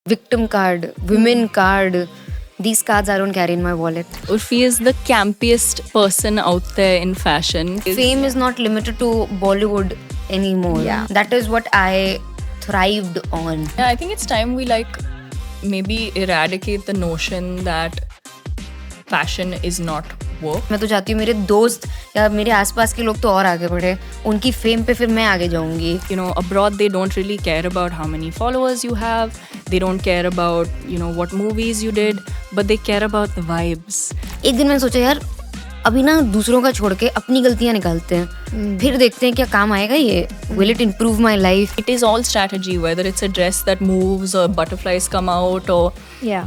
victim card, women card. These cards I don't carry in my wallet. Urfi is the campiest person out there in fashion. Fame is not limited to Bollywood anymore. Yeah. That is what I thrived on. Yeah, I think it's time we maybe eradicate the notion that fashion is not work. मैं तो चाहती हूँ मेरे दोस्त या मेरे आसपास के लोग तो और आगे बढ़े, उनकी फेम पे फिर मैं आगे जाऊंगी. You know, abroad they don't really care about how many followers you have. They don't care about, what movies you did, but they care about the vibes. एक दिन मैंने सोचा यार अभी ना दूसरों का छोड़ के अपनी गलतियां निकालते हैं, फिर देखते हैं क्या काम आएगा ये. Will it improve my life? It is all strategy, whether it's a dress that moves or butterflies come out or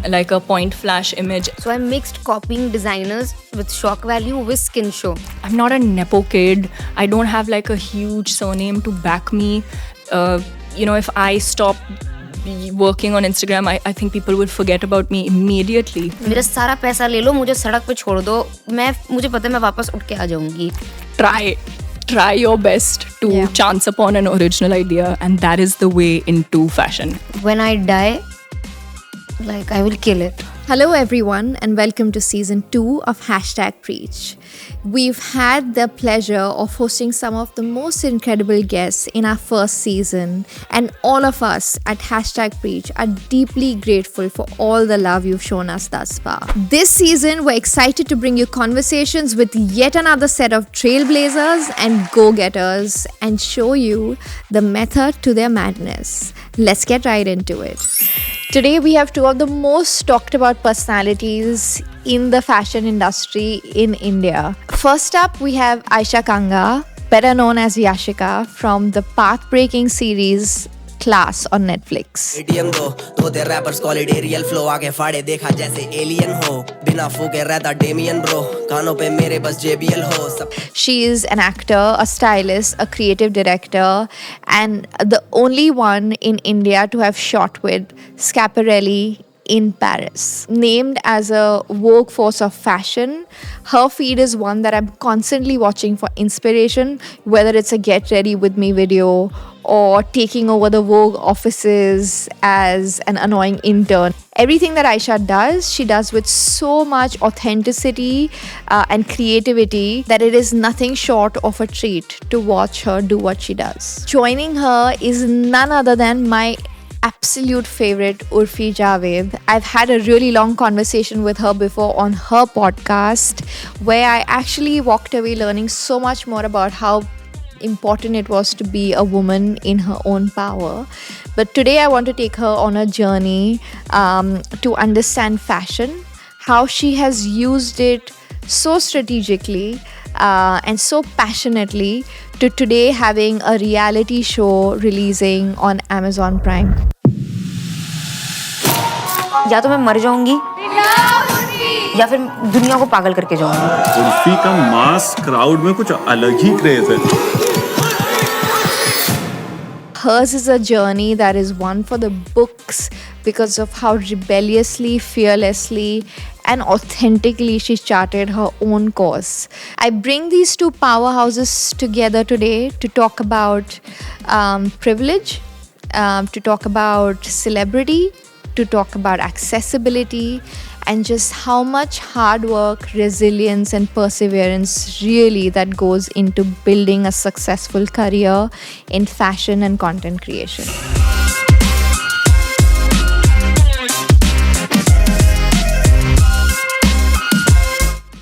like a point flash image. So I mixed copying designers with shock value with skin show. I'm not a nepo kid. I don't have like a huge surname to back me. If I stop working on Instagram, I think people will forget about me immediately. मेरा सारा पैसा ले लो, मुझे सड़क पे छोड़ दो, मुझे पता है मैं वापस उठ के आ जाऊंगी. Try your best to chance upon an original idea, and that is the way into fashion. When I die, I will kill it. Hello everyone and welcome to season 2 of #Preach. We've had the pleasure of hosting some of the most incredible guests in our first season, and all of us at #Preach are deeply grateful for all the love you've shown us thus far. This season, we're excited to bring you conversations with yet another set of trailblazers and go-getters and show you the method to their madness. Let's get right into it. Today we have two of the most talked about personalities in the fashion industry in India. First up, we have Aisha Kanga, better known as Yashika, from the path-breaking series Class on Netflix. ATM दो तो दे rappers call it aerial flow आगे फाड़े देखा जैसे alien हो बिना फूके रहता Damien bro कानों पे मेरे बस JBL हो सब. She is an actor, a stylist, a creative director, and the only one in India to have shot with Schiaparelli in Paris. Named as a Vogue force of fashion, her feed is one that I'm constantly watching for inspiration, whether it's a get ready with me video or taking over the Vogue offices as an annoying intern. Everything that Aisha does, she does with so much authenticity and creativity that it is nothing short of a treat to watch her do what she does. Joining her is none other than my absolute favorite, Urfi Javed. I've had a really long conversation with her before on her podcast, where I actually walked away learning so much more about how important it was to be a woman in her own power. But today I want to take her on a journey to understand fashion, how she has used it so strategically and so passionately to today having a reality show releasing on Amazon Prime. या तो मैं मर जाऊंगी या फिर दुनिया को पागल करके जाऊंगी. उर्फी का मास क्राउड में कुछ अलग ही क्रेज है. Hers is a journey that is one for the books because of how rebelliously, fearlessly, and authentically she charted her own course. I bring these two powerhouses together today to talk about privilege, to talk about celebrity, to talk about accessibility, and just how much hard work, resilience, and perseverance really that goes into building a successful career in fashion and content creation.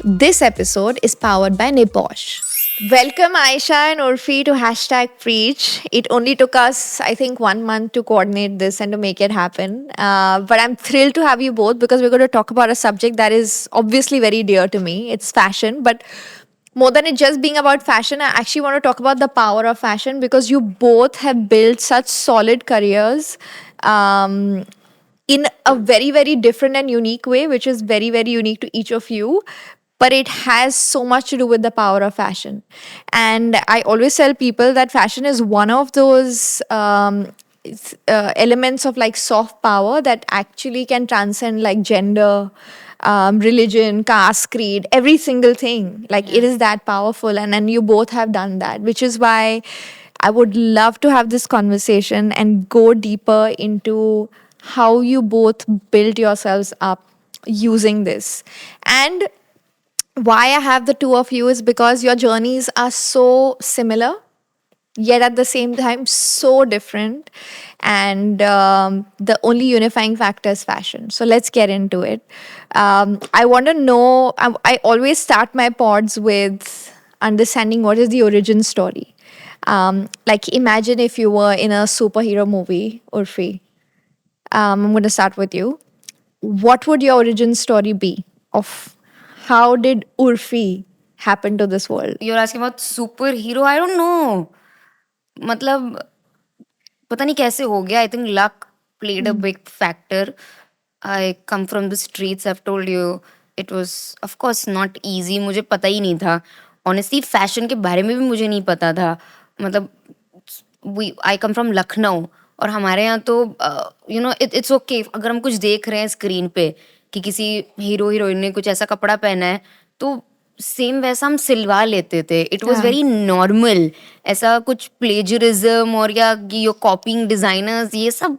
This episode is powered by Niposh. Welcome Aisha and Urfi to #Preach. It only took us, I think, 1 month to coordinate this and to make it happen. But I'm thrilled to have you both because we're going to talk about a subject that is obviously very dear to me. It's fashion. But more than it just being about fashion, I actually want to talk about the power of fashion because you both have built such solid careers in a very, very different and unique way, which is very, very unique to each of you. But it has so much to do with the power of fashion. And I always tell people that fashion is one of those elements of like soft power that actually can transcend like gender, religion, caste, creed, every single thing. Like it is that powerful. And you both have done that, which is why I would love to have this conversation and go deeper into how you both built yourselves up using this. And why I have the two of you is because your journeys are so similar, yet at the same time so different. And the only unifying factor is fashion. So let's get into it. I want to know, I always start my pods with understanding what is the origin story. Like, imagine if you were in a superhero movie, Urfi. I'm going to start with you. What would your origin story be of how did Urfi happen to this world? You're asking about superhero? I don't know. मतलब पता नहीं कैसे हो गया. I think luck played a big factor. I come from the streets. I've told you it was of course not easy. मुझे पता ही नहीं था. Honestly, fashion के बारे में भी मुझे नहीं पता था. मतलब I come from लखनऊ और हमारे यहाँ तो you know it's okay अगर हम कुछ देख रहे हैं स्क्रीन पे कि किसी हीरो हीरोइन ने कुछ ऐसा कपड़ा पहना है तो सेम वैसा हम सिलवा लेते थे. It was very normal. ऐसा कुछ प्लेजरिज्म और या यो कॉपिंग डिजाइनर्स ये सब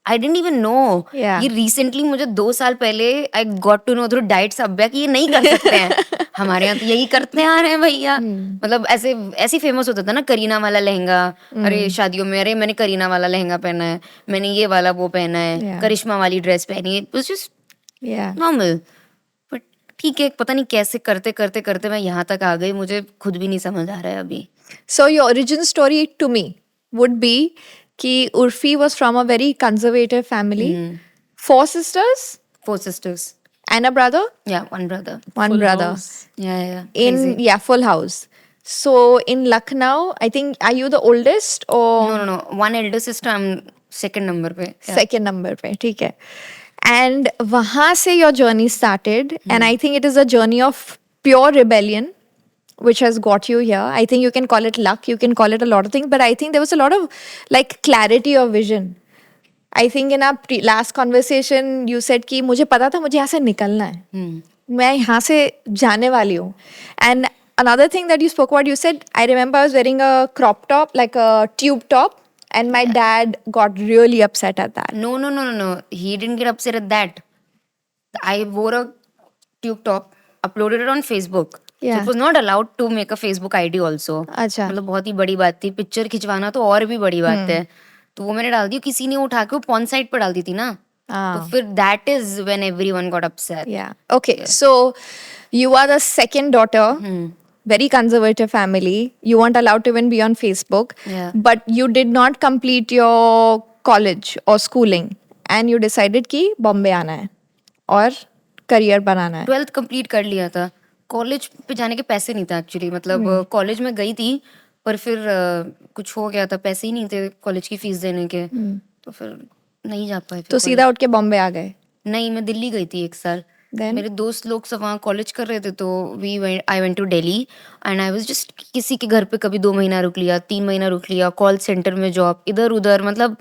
आई डेंट इवन नो. ये रिसेंटली मुझे 2 साल पहले I got to know through Diet Sabya कि ये नहीं कर सकते हैं. हमारे यहाँ तो यही करते आ रहे हैं भैया. मतलब ऐसे फेमस होता था ना, करीना वाला लहंगा. अरे शादियों में अरे मैंने करीना वाला लहंगा पहना है, मैंने ये वाला वो पहना है, करिश्मा वाली ड्रेस पहनी है. It was just normal. But ठीक है, पता नहीं कैसे करते करते करते मैं यहाँ तक आ गई. मुझे खुद भी नहीं समझ आ रहा है अभी. So your origin story to me would be कि Urfi was from a very conservative family. 4 sisters? 4 sisters. And a brother? Yeah, 1 brother. One Full brother. house. Yeah. In full house. So in Lucknow, I think, are you the oldest or No. 1 elder sister. I'm second number पे. Yeah. second number पे? ठीक है. And वहाँ से your journey started, and I think it is a journey of pure rebellion which has got you here. I think you can call it luck, you can call it a lot of things, but I think there was a lot of like clarity of vision. I think in our last conversation you said कि मुझे पता था मुझे यहाँ से निकलना है, मैं यहाँ से जाने वाली हूँ. And another thing that you spoke about, you said, I remember I was wearing a crop top, like a tube top, and my dad got really upset at that. No. He didn't get upset at that. I wore a tube top, uploaded it on Facebook. Yeah. So it was not allowed to make a Facebook ID also. अच्छा. मतलब बहुत ही बड़ी बात थी. Picture खिंचवाना तो और भी बड़ी बात है. तो वो मैंने डाल दी. किसी ने उठा के वो पॉन साइट पर डाल दी थी ना. तो फिर that is when everyone got upset. Yeah. Okay. So you are the second daughter. Very conservative family. You weren't allowed to even be on Facebook. Yeah. But you did not complete your college or schooling, and you decided कि बॉम्बे आना है और career बनाना है. 12th complete कर लिया था. College पे जाने के पैसे नहीं था एक्चुअली. मतलब कॉलेज में गई थी पर फिर कुछ हो गया था, पैसे ही नहीं थे कॉलेज की फीस देने के. तो फिर नहीं जा पाए. तो सीधा उठ के बॉम्बे आ गए. नहीं, मैं दिल्ली गई थी 1 साल. Then? मेरे दोस्त लोग सब वहाँ कॉलेज कर रहे थे तो I went to Delhi and I was just किसी के घर पे कभी 2 महीना रुक लिया, 3 महीना रुक लिया. कॉल सेंटर में जॉब, इधर उधर, मतलब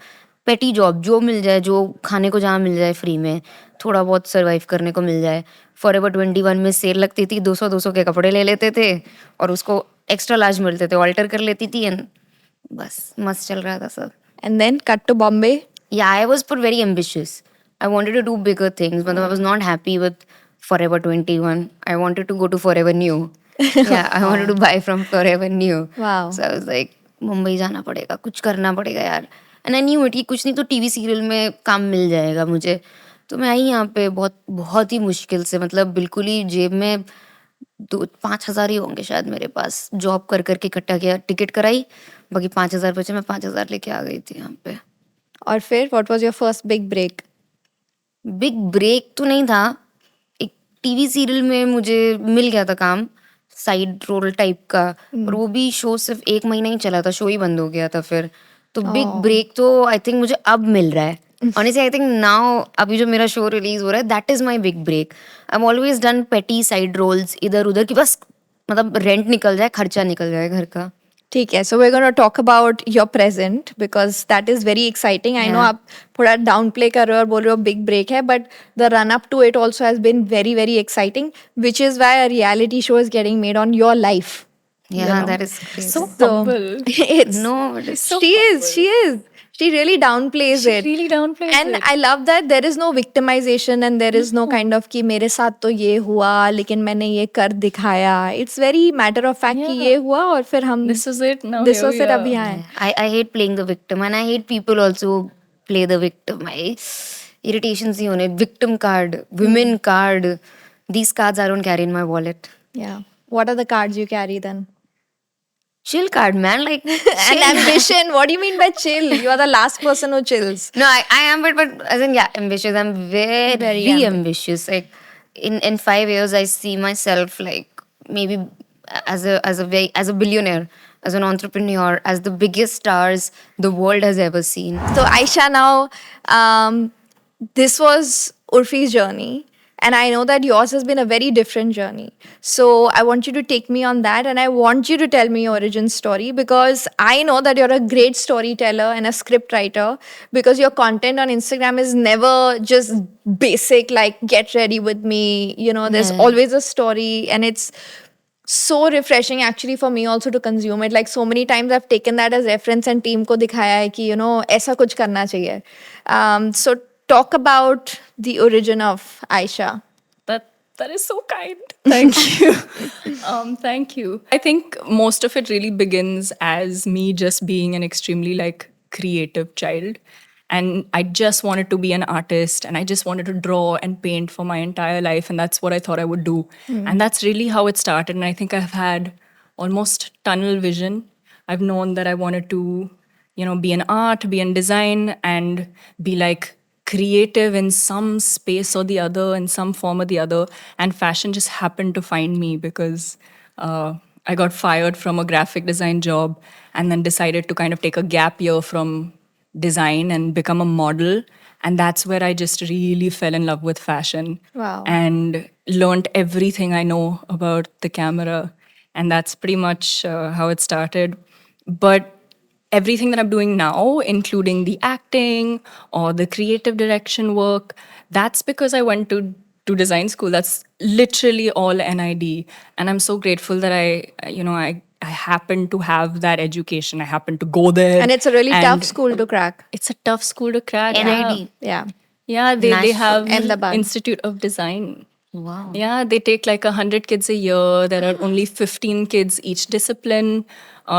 पेटी जॉब, जो मिल जाए, जो खाने को जहाँ मिल जाए फ्री में, थोड़ा बहुत सर्वाइव करने को मिल जाए. फॉरएवर 21 में सेल लगती थी, 200 के कपड़े ले लेते थे और उसको एक्स्ट्रा लार्ज मिलते थे, ऑल्टर कर लेती थी एंड बस मस्त चल रहा था सब. And then cut to Bombay. Yeah, I was very ambitious. I wanted to do bigger things, but I was not happy with Forever 21. I wanted to go to Forever New. Yeah, I wanted to buy from Forever New. Wow. So I was like, Mumbai जाना पड़ेगा, कुछ करना पड़ेगा यार. And I knew it कि कुछ नहीं तो टीवी सीरियल में काम मिल जाएगा मुझे. तो मैं आई यहाँ पे बहुत ही मुश्किल से, मतलब बिल्कुल ही जेब में 5,000 ही होंगे शायद मेरे पास. जॉब कर करके इकट्ठा किया, टिकट कराई, बाकी 5,000 बचे. मैं 5,000 लेके आ गई थी यहाँ पे. और फिर what was your first big break? Big break तो नहीं था. एक टीवी सीरियल में मुझे मिल गया था काम, साइड रोल टाइप का, और वो भी शो सिर्फ 1 महीना ही चला था, शो ही बंद हो गया था फिर. तो बिग ब्रेक तो आई थिंक मुझे अब मिल रहा है. ऑनेस्टली आई थिंक नाउ अभी जो मेरा शो रिलीज हो रहा है, that is my big break. I am always done petty side roles इधर उधर की बस मतलब रेंट निकल जाए, खर्चा निकल जाए घर का. ठीक है, so we're going to talk about your present because that is very exciting. I know आप थोड़ा downplay कर रहे हो और बोल रहे हो big break है, but the run up to it also has been very very exciting, which is why a reality show is getting made on your life. Yeah, that is crazy. So humble. It's No, it is she is. She really downplays it. really downplays And it. I love that there is no victimization and there is no kind of कि मेरे साथ तो ये हुआ लेकिन मैंने ये कर दिखाया. It's very matter of fact कि Yeah. ये हुआ और फिर हम This is it. Now this here was we it are. अभी आए. I hate playing the victim, and I hate people also play the victim. I irritations ही होने victim card, women card. These cards I don't carry in my wallet. Yeah. What are the cards you carry then? Chill card, man. Like And ambition. What do you mean by chill? You are the last person who chills. no, I am, but as in yeah, ambitious. I'm very, Very ambitious. Like in 5 years, I see myself like maybe as a billionaire, as an entrepreneur, as the biggest stars the world has ever seen. So Aisha, now this was Urfi's journey, and I know that yours has been a very different journey. So I want you to take me on that, and I want you to tell me your origin story because I know that you're a great storyteller and a script writer because your content on Instagram is never just basic like get ready with me. You know, there's always a story, and it's so refreshing actually for me also to consume it. Like so many times I've taken that as reference and team ko dikhaya hai ki, you know, aisa kuch karna chahiye. So talk about the origin of Aisha. That is so kind. Thank you. Thank you. I think most of it really begins as me just being an extremely like creative child. And I just wanted to be an artist and I just wanted to draw and paint for my entire life. And that's what I thought I would do. And that's really how it started. And I think I've had almost tunnel vision. I've known that I wanted to, you know, be in art, be in design, and be like creative in some space or the other, in some form or the other. And fashion just happened to find me because I got fired from a graphic design job and then decided to kind of take a gap year from design and become a model. And that's where I just really fell in love with fashion. Wow. And learned everything I know about the camera. And that's pretty much how it started. But everything that I'm doing now, including the acting or the creative direction work, that's because I went to design school. That's literally all NID. And I'm so grateful that I happen to have that education. I happen to go there. And it's a really tough and school to crack. It's a tough school to crack. NID. Yeah. Yeah, they Nashville. have Ahmedabad. Institute of Design. Wow. Yeah, they take like 100 kids a year. There are only 15 kids each discipline.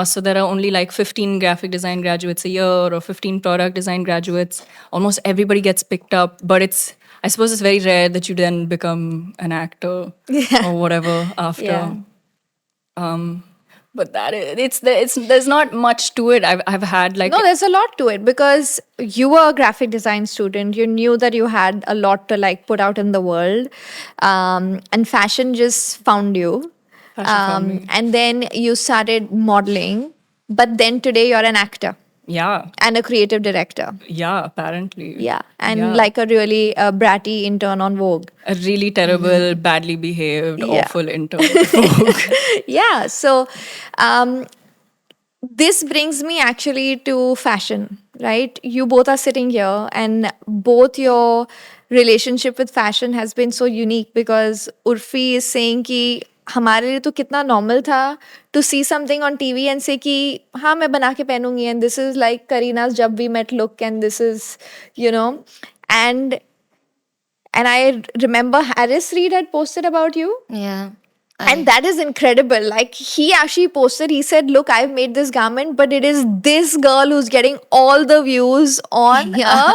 So there are only like 15 graphic design graduates a year or 15 product design graduates. Almost everybody gets picked up. But I suppose it's very rare that you then become an actor or whatever after. Yeah. But there's not much to it. I've had like No, there's a lot to it because you were a graphic design student. You knew that you had a lot to like put out in the world. And fashion just found you. Fashion found me. And then you started modeling. But then today you're an actor yeah, and a creative director. apparently. Yeah. And Yeah. like a really bratty intern on Vogue. A really terrible, badly behaved, Yeah. awful intern. Folk. Yeah. So this brings me actually to fashion, right? You both are sitting here, and both your relationship with fashion has been so unique because Urfi is saying कि हमारे लिए तो कितना normal था to see something on TV and say कि हाँ मैं बना के पहनूंगी and this is like Karina's Jab We Met look and this is, you know, and I remember Harris Reed had posted about you. Yeah. And that is incredible. Like he actually posted, he said, look, I've made this garment, but it is this girl who's getting all the views on Yeah.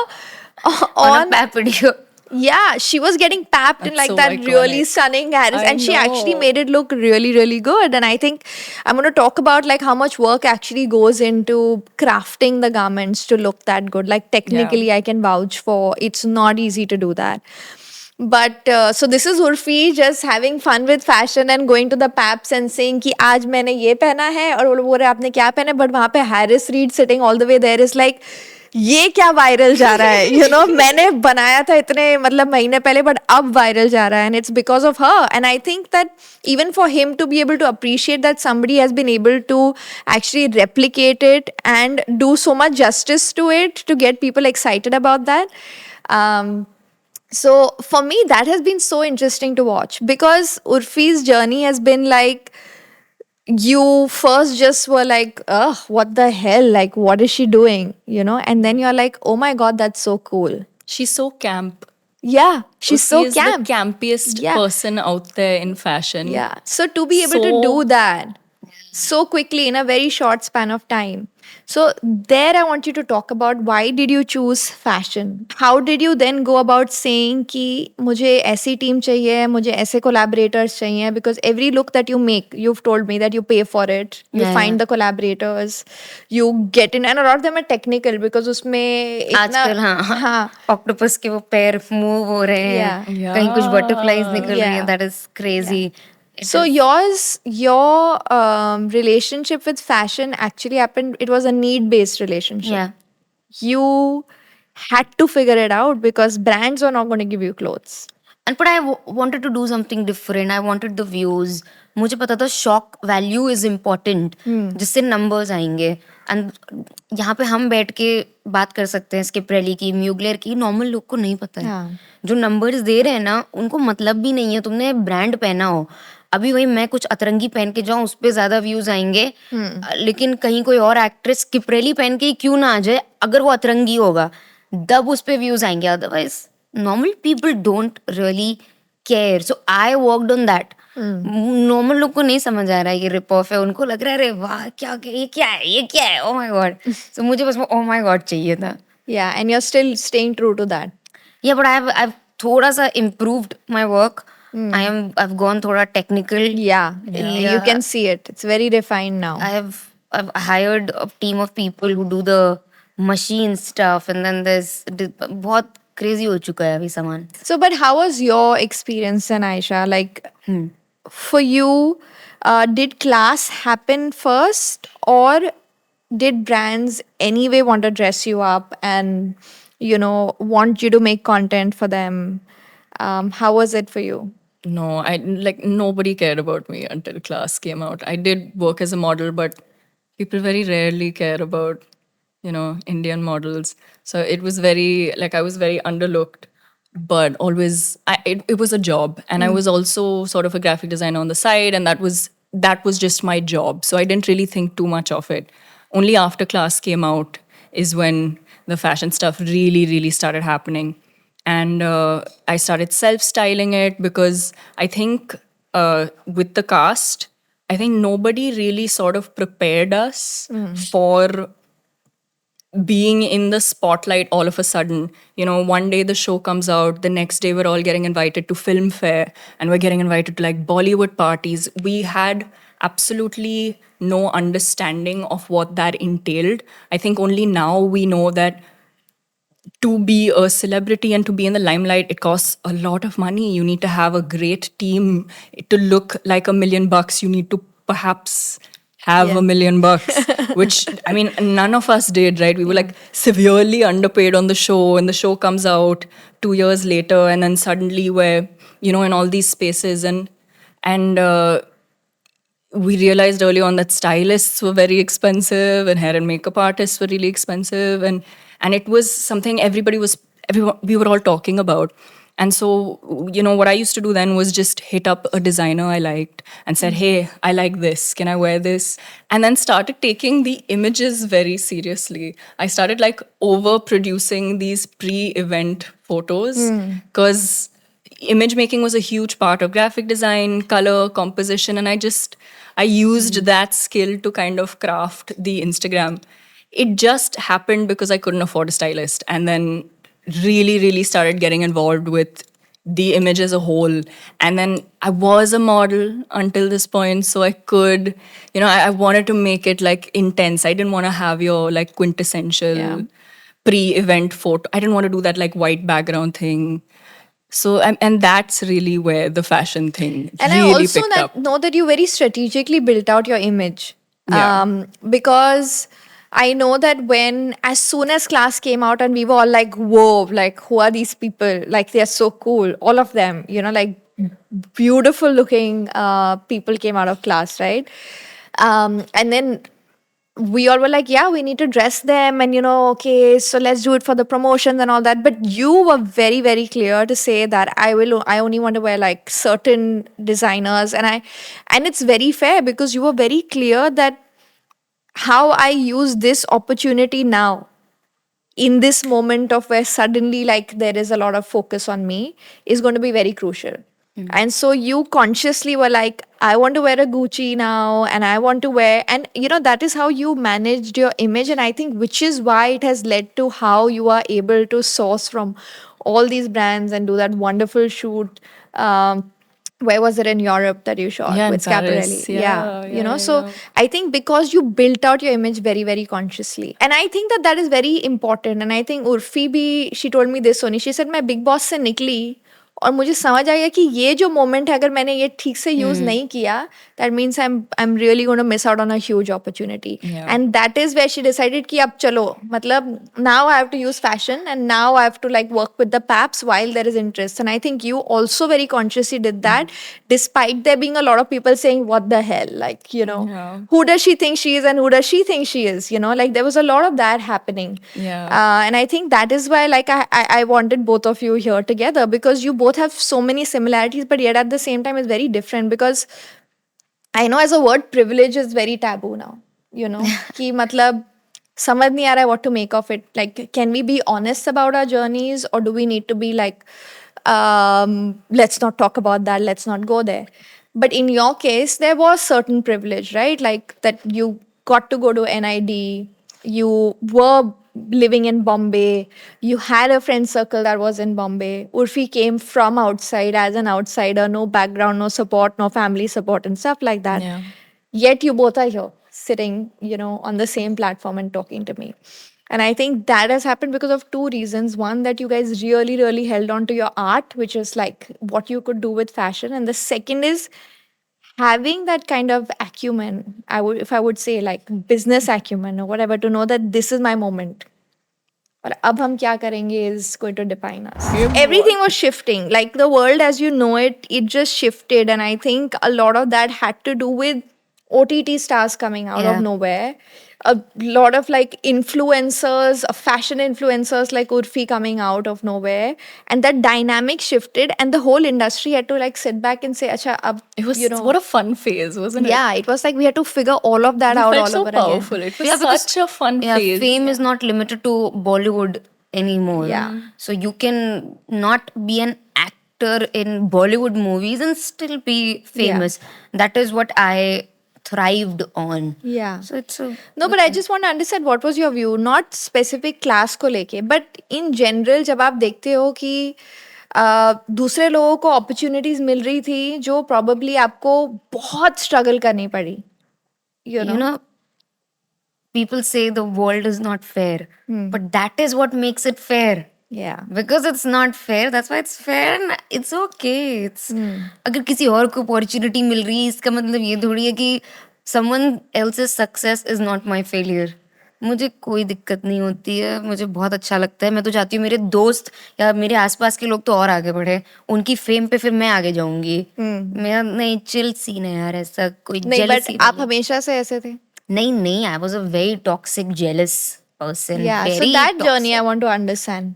On a pap video. yeah, she was getting papped in That's like so that really iconic. stunning Harris, I and she actually know. made it look really, really good. And I think I'm going to talk about like how much work actually goes into crafting the garments to look that good. Like technically, I can vouch for it's not easy to do that. But so this is Urfi just having fun with fashion and going to the paps and saying कि आज मैंने ये पहना है और वो लोग बोल रहे आपने क्या पहना है, but वहाँ पे Harris Reed sitting all the way there is like ये क्या वायरल जा रहा है, you know, मैंने बनाया था इतने मतलब महीने पहले but अब वायरल जा रहा है, and it's because of her. And I think that even for him to be able to appreciate that somebody has been able to actually replicate it and do so much justice to it to get people excited about that. So for me, that has been so interesting to watch because Urfi's journey has been like, you first just were like, ugh, what the hell? Like, what is she doing? You know, and then you're like, oh my God, that's so cool. She's so camp. Yeah, she's She so is camp. the campiest Yeah. person out there in fashion. Yeah. So to be able to So- do that so quickly in a very short span of time. So there I want you to talk about why did you choose fashion? How did you then go about saying कि मुझे ऐसी team चाहिए, मुझे ऐसे collaborators चाहिए, because every look that you make, you've told me that you pay for it, you Yeah, find yeah. the collaborators, you get in, and a lot of them are technical because उसमें इतना आजकल हाँ octopus के वो पैर move हो रहे हैं Yeah. कहीं कुछ बटरफ्लाइज निकल रही हैं Yeah. That is crazy So your relationship with fashion actually happened. It was a need-based relationship. या You had to figure it out because brands were not going to give you clothes. And but I wanted to do something different. I wanted the views. मुझे पता था shock value is important जिससे numbers आएंगे and यहाँ पे हम बैठ के बात कर सकते हैं स्किप रैली की म्यूगलर की नॉर्मल लोग को नहीं पता है हाँ. जो नंबर्स दे रहे हैं ना उनको मतलब भी नहीं है तुमने ब्रांड पहना हो अभी वही मैं कुछ अतरंगी पहन के जाऊं उस पर ज्यादा व्यूज आएंगे लेकिन कहीं कोई और एक्ट्रेस स्किपरेली पहन के ही क्यों ना आ जाए अगर वो अतरंगी होगा तब उस पर व्यूज आएंगे otherwise normal people don't really care so I worked on that normal लोग को नहीं समझ आ रहा है ये रिप ऑफ है उनको लग रहा है अरे वाह ये क्या है ओ माय गॉड सो मुझे बस ओ माय गॉड चाहिए था Yeah, and you're still staying true to that. या बट I've थोड़ा सा improved my work I've gone थोड़ा technical You can see it. It's very refined now. I've hired a team of people who do the machine stuff and then बहुत crazy हो चुका है अभी सामान So, but how was your experience then, Aisha? Like, for you, did class happen first, or did brands anyway want to dress you up and, want you to make content for them? How was it for you? No, nobody cared about me until class came out. I did work as a model, but people very rarely care about, Indian models. So it was I was very underlooked, but always, it was a job. And I was also sort of a graphic designer on the side, and that was just my job. So I didn't really think too much of it. Only after class came out is when the fashion stuff really, really started happening. And I started self-styling it because I think with the cast, I think nobody really sort of prepared us for being in the spotlight all of a sudden. One day the show comes out, the next day we're all getting invited to film fair and we're getting invited to like Bollywood parties. We had absolutely no understanding of what that entailed. I think only now we know that to be a celebrity and to be in the limelight, it costs a lot of money. You need to have a great team. To look like $1 million, you need to perhaps have $1 million, which, I mean, none of us did, right? We were like severely underpaid on the show, and the show comes out 2 years later, and then suddenly we're, in all these spaces. And we realized early on that stylists were very expensive and hair and makeup artists were really expensive. And it was something we were all talking about. And so, what I used to do then was just hit up a designer I liked and said, hey, I like this. Can I wear this? And then started taking the images very seriously. I started like over-producing these pre-event photos because image making was a huge part of graphic design, color, composition. And I used that skill to kind of craft the Instagram. It just happened because I couldn't afford a stylist. And then really, really started getting involved with the image as a whole. And then I was a model until this point, so I could, I wanted to make it like intense. I didn't want to have your like quintessential pre-event photo. I didn't want to do that like white background thing. So, and that's really where the fashion thing And really I also picked up. know that you very strategically built out your image. Yeah. Because I know that as soon as class came out and we were all like, whoa, like, who are these people? Like, they're so cool. All of them, like beautiful looking people came out of class, right? And then we all were like, yeah, we need to dress them, and okay, so let's do it for the promotions and all that. But you were very, very clear to say that I only want to wear like certain designers, and it's very fair because you were very clear that how I use this opportunity now in this moment of where suddenly like there is a lot of focus on me is going to be very crucial. And so you consciously were like, I want to wear a Gucci now, and I want to wear, and that is how you managed your image. And I think which is why it has led to how you are able to source from all these brands and do that wonderful shoot. Where was it in Europe that you shot Yeah, in with Schiaparelli? Paris. Yeah, yeah, So yeah. I think because you built out your image very, very consciously. And I think that is very important. And I think Urfi bhi, she told me this only. She said, मैं Big Boss से निकली और मुझे समझ आ गया कि ये जो मोमेंट है अगर मैंने ये ठीक से यूज नहीं किया, that means I'm really going to miss out on a huge opportunity. Yeah. And that is where she decided कि अब चलो, मतलब now I have to use fashion and now I have to like work with the paps while there is interest. And I think you also very consciously did that, despite there being a lot of people saying what the hell, like Yeah. who does she think she is and who does she think she is, like there was a lot of that happening. Yeah. And I think that is why like I wanted both of you here together, because you both have so many similarities, but yet at the same time it's very different. Because I know as a word, privilege is very taboo now, कि मतलब समझ नहीं आ रहा है what to make of it. Like, can we be honest about our journeys, or do we need to be like, let's not talk about that, let's not go there. But in your case, there was certain privilege, right? Like that you got to go to NID, you were living in Bombay, you had a friend circle that was in Bombay. Urfi came from outside as an outsider, no background, no support, no family support, and stuff like that. Yeah. Yet you both are here sitting, on the same platform and talking to me. And I think that has happened because of two reasons. One, that you guys really, really held on to your art, which is like what you could do with fashion. And the second is having that kind of acumen, if I would say like business acumen or whatever, to know that this is my moment. और अब हम क्या करेंगे is going to define us. Everything was shifting. Like the world as you know it just shifted. And I think a lot of that had to do with OTT stars coming out Yeah. of nowhere. A lot of like influencers, fashion influencers like Urfi coming out of nowhere. And that dynamic shifted, and the whole industry had to like sit back and say, Acha, ab, It was what a fun phase, wasn't it? yeah, it was like we had to figure all of that We out felt all so over powerful. again. It was Yeah, because- such a fun Yeah, phase. fame is not limited to Bollywood anymore. Yeah. So you can not be an actor in Bollywood movies and still be famous. That is what I thrived on. Yeah. So it's a No, but I just want to understand what was your view, not specific class को लेके, but in general जब आप देखते हो कि दूसरे लोगों को opportunities मिल रही थी जो probably आपको बहुत struggle करनी पड़ी, you know, people say the world is not fair, but that is what makes it fair. Yeah. Because it's not fair, that's why it's fair and it's okay. It's अगर किसी और को opportunity मिल रही है, इसका मतलब ये थोड़ी है कि someone else's success is not my failure. मुझे कोई दिक्कत नहीं होती है, मुझे बहुत अच्छा लगता है. मैं तो चाहती हूँ मेरे दोस्त या मेरे आसपास के लोग तो और आगे बढ़े, उनकी फेम पे फिर मैं आगे जाऊंगी. मेरा नहीं चिल सीन है यार, ऐसा कोई नहीं, but jealousy आप नहीं. हमेशा से ऐसे थे. नहीं, I was a very toxic, jealous person. Yeah, so very that journey toxic. I want to understand.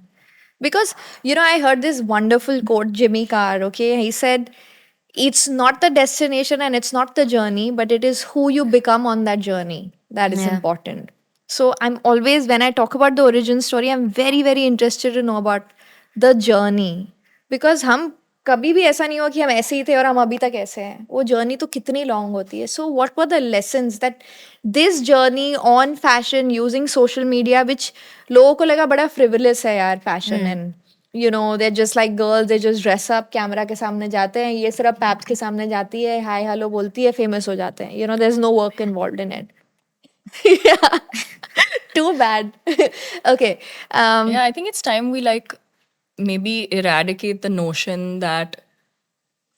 Because, I heard this wonderful quote, Jimmy Carr, okay? He said, it's not the destination and it's not the journey, but it is who you become on that journey that is Yeah. important. So I'm always, when I talk about the origin story, I'm very, very interested to know about the journey. Because हम कभी भी ऐसा नहीं हुआ कि हम ऐसे ही थे और हम अभी तक ऐसे हैं. वो जर्नी तो कितनी लॉन्ग होती है. So what were the lessons that this journey on fashion using social media, which लोगों को लगा बड़ा frivolous है यार fashion, and they're just like girls, they just dress up, camera के सामने जाते हैं, ये सिर्फ पैप्स के सामने जाती है, हाय हेलो बोलती है, फेमस हो जाते हैं. There's no work involved in it. Yeah. Too bad. Okay. Yeah, I think it's time we like maybe eradicate the notion that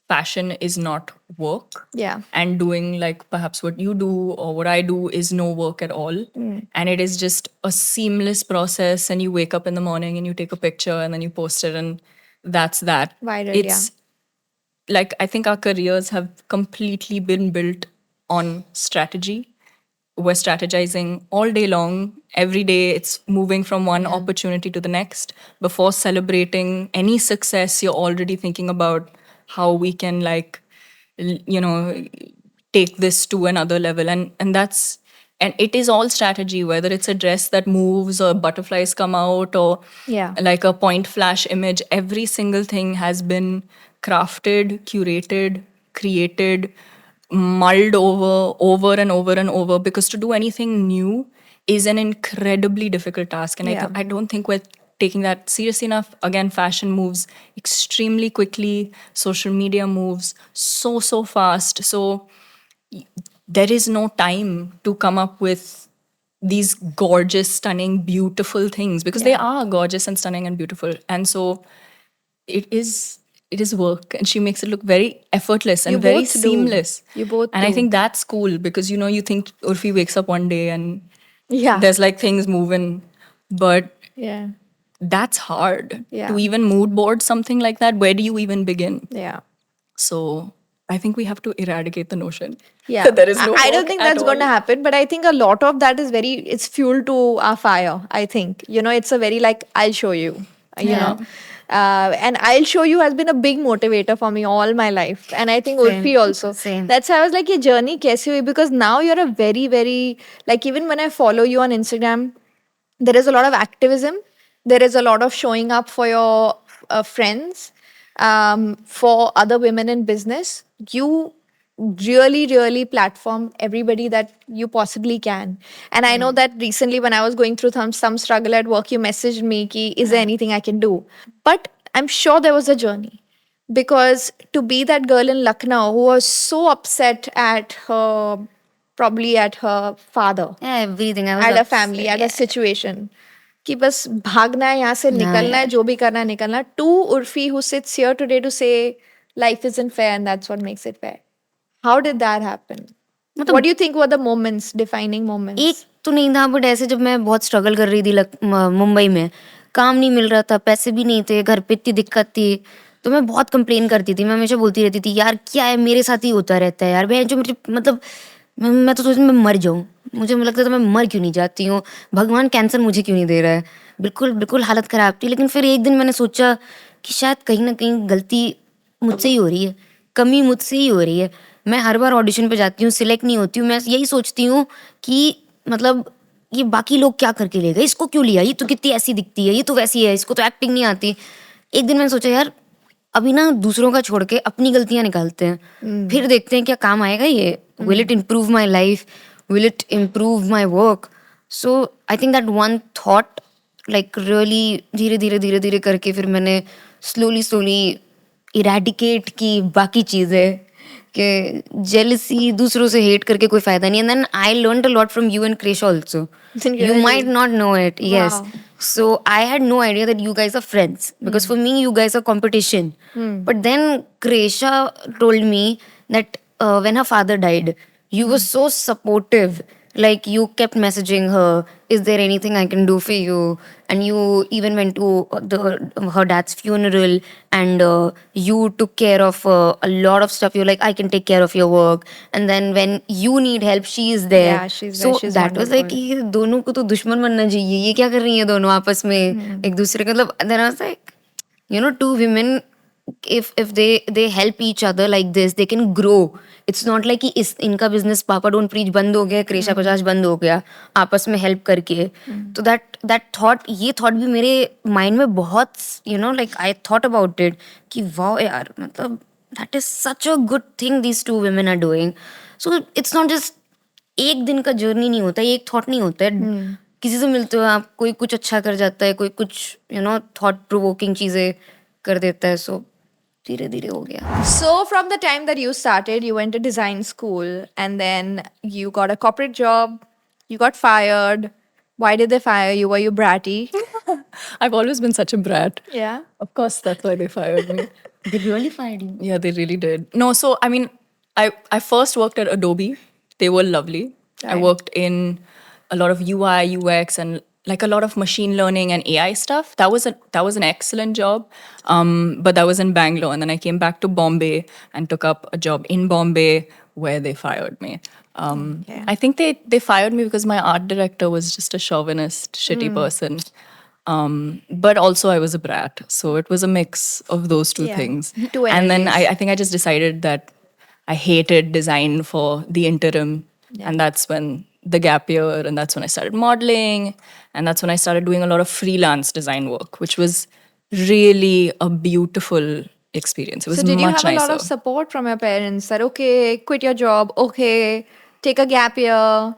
fashion is not work. Yeah. And doing like perhaps what you do or what I do is no work at all. And it is just a seamless process, and you wake up in the morning and you take a picture and then you post it, and that's that. Viral, It's like I think our careers have completely been built on strategy we're strategizing all day long. Every day it's moving from one opportunity to the next. Before celebrating any success, you're already thinking about how we can like take this to another level. And it is all strategy, whether it's a dress that moves or butterflies come out or Yeah. like a point flash image. Every single thing has been crafted, curated, created, mulled over and over and over, because to do anything new is an incredibly difficult task. And Yeah. I don't think we're taking that seriously enough. Again, fashion moves extremely quickly. Social media moves so fast. So there is no time to come up with these gorgeous, stunning, beautiful things, because they are gorgeous and stunning and beautiful. And so it is work, and she makes it look very effortless and You very both do. seamless. You both and I do. think that's cool, because you think Urfi wakes up one day and Yeah. there's like things moving, but Yeah. that's hard Yeah. to even mood board something like that. Where do you even begin? Yeah. So I think we have to eradicate the notion Yeah. that there is no I don't work think at that's going to all. happen, but I think a lot of that is it's fuel to our fire. I think, it's a very like, I'll show you, you know. And I'll show you has been a big motivator for me all my life. And I think Same. Urfi also. Same. That's how I was like, your journey kaise hui? Because now you're a very, very, like, even when I follow you on Instagram, there is a lot of activism. There is a lot of showing up for your friends, for other women in business. You really, really platform everybody that you possibly can. And I know that recently when I was going through some struggle at work, you messaged me, ki, is there anything I can do? But I'm sure there was a journey, because to be that girl in Lucknow who was so upset at her, probably at her father, Yeah, everything. I was at a upset. family, at a situation, कि बस भागना है यहाँ से, निकलना है, जो भी करना है निकलना. To Urfi, who sits here today to say life isn't fair and that's what makes it fair. How did that happen? What do you think were the moments, defining moments? एक तो नहीं था, बट ऐसे जब मैं बहुत struggle कर रही थी मुंबई में, काम नहीं मिल रहा था, पैसे भी नहीं थे, घर पे इतनी दिक्कत थी, तो मैं बहुत कंप्लेन करती थी. मैं हमेशा बोलती रहती थी, यार क्या है, मेरे साथ ही होता रहता है यार. मैं जो मुझे मतलब मैं तो सोचती मैं मर जाऊँ. मुझे लगता था मैं मर क्यों नहीं जाती हूँ, भगवान कैंसर मुझे क्यों नहीं दे रहा है. बिल्कुल बिल्कुल हालत ख़राब थी. लेकिन फिर एक दिन मैंने सोचा कि शायद कहीं ना कहीं गलती मुझसे ही हो रही है, कमी मुझसे ही हो रही है. मैं हर बार ऑडिशन पे जाती हूँ, सिलेक्ट नहीं होती हूँ. मैं यही सोचती हूँ कि मतलब ये बाकी लोग क्या करके ले गए, इसको क्यों लिया, ये तो कितनी ऐसी दिखती है, ये तो वैसी है, इसको तो एक्टिंग नहीं आती. एक दिन मैंने सोचा यार अभी ना दूसरों का छोड़ के अपनी गलतियां निकालते हैं, फिर देखते हैं क्या काम आएगा ये. Will it improve my life, will it improve my work. So I think that one thought like really धीरे धीरे धीरे धीरे करके फिर मैंने स्लोली इरेडिकेट की बाकी चीज़ें, कि जेलसी, दूसरों से हेट करके कोई फायदा नहीं. And then I learned a lot from you and Krish also. You might not know it, yes. Wow. So I had no idea that you guys are friends, because for me you guys are competition. But then Kresha told me that when her father died, you were so supportive. Like you kept messaging her, is there anything I can do for you? And you even went to her dad's funeral, and you took care of a lot of stuff. You're like, I can take care of your work. And then when you need help, she is there. Yeah, she's So there. She's that was like, wonderful. ये दोनों को तो दुश्मन बनना चाहिए, ये क्या कर रही हैं दोनों आपस में एक दूसरे के. मतलब then I was like, two women, if they help each other like this, they can grow. It's not like कि इनका business पापा डोंट प्रीच बंद हो गया, क्रेशा पचास बंद हो गया, आपस में help करके. तो that thought, ये thought भी मेरे mind में बहुत, like I thought about it कि वाह यार, मतलब that is such a good thing these two women are doing. So it's not just एक दिन का जर्नी नहीं होता, एक थॉट नहीं होता है. किसी से मिलते हो आप, कोई कुछ अच्छा कर जाता है, कोई कुछ थॉट प्रोवोकिंग चीजें कर देता है. सो धीरे धीरे हो गया. So, from the time that you started, you went to design school and then you got a corporate job, you got fired. Why did they fire you? Were you bratty? I've always been such a brat. Yeah. Of course, that's why they fired me. They really fired you? Yeah, they really did. No, so I mean, I first worked at Adobe. They were lovely. I Right. worked in a lot of UI, UX, and like a lot of machine learning and AI stuff. That was an excellent job. But that was in Bangalore, and then I came back to Bombay and took up a job in Bombay where they fired me. I think they fired me because my art director was just a chauvinist, shitty person. But also I was a brat. So it was a mix of those two Yeah. things. Two And then energies. I think I just decided that I hated design for the interim. And that's when the gap year, and that's when I started modeling. And that's when I started doing a lot of freelance design work, which was really a beautiful experience. It was So did you much have a nicer. lot of support from your parents that okay, quit your job, okay, take a gap year?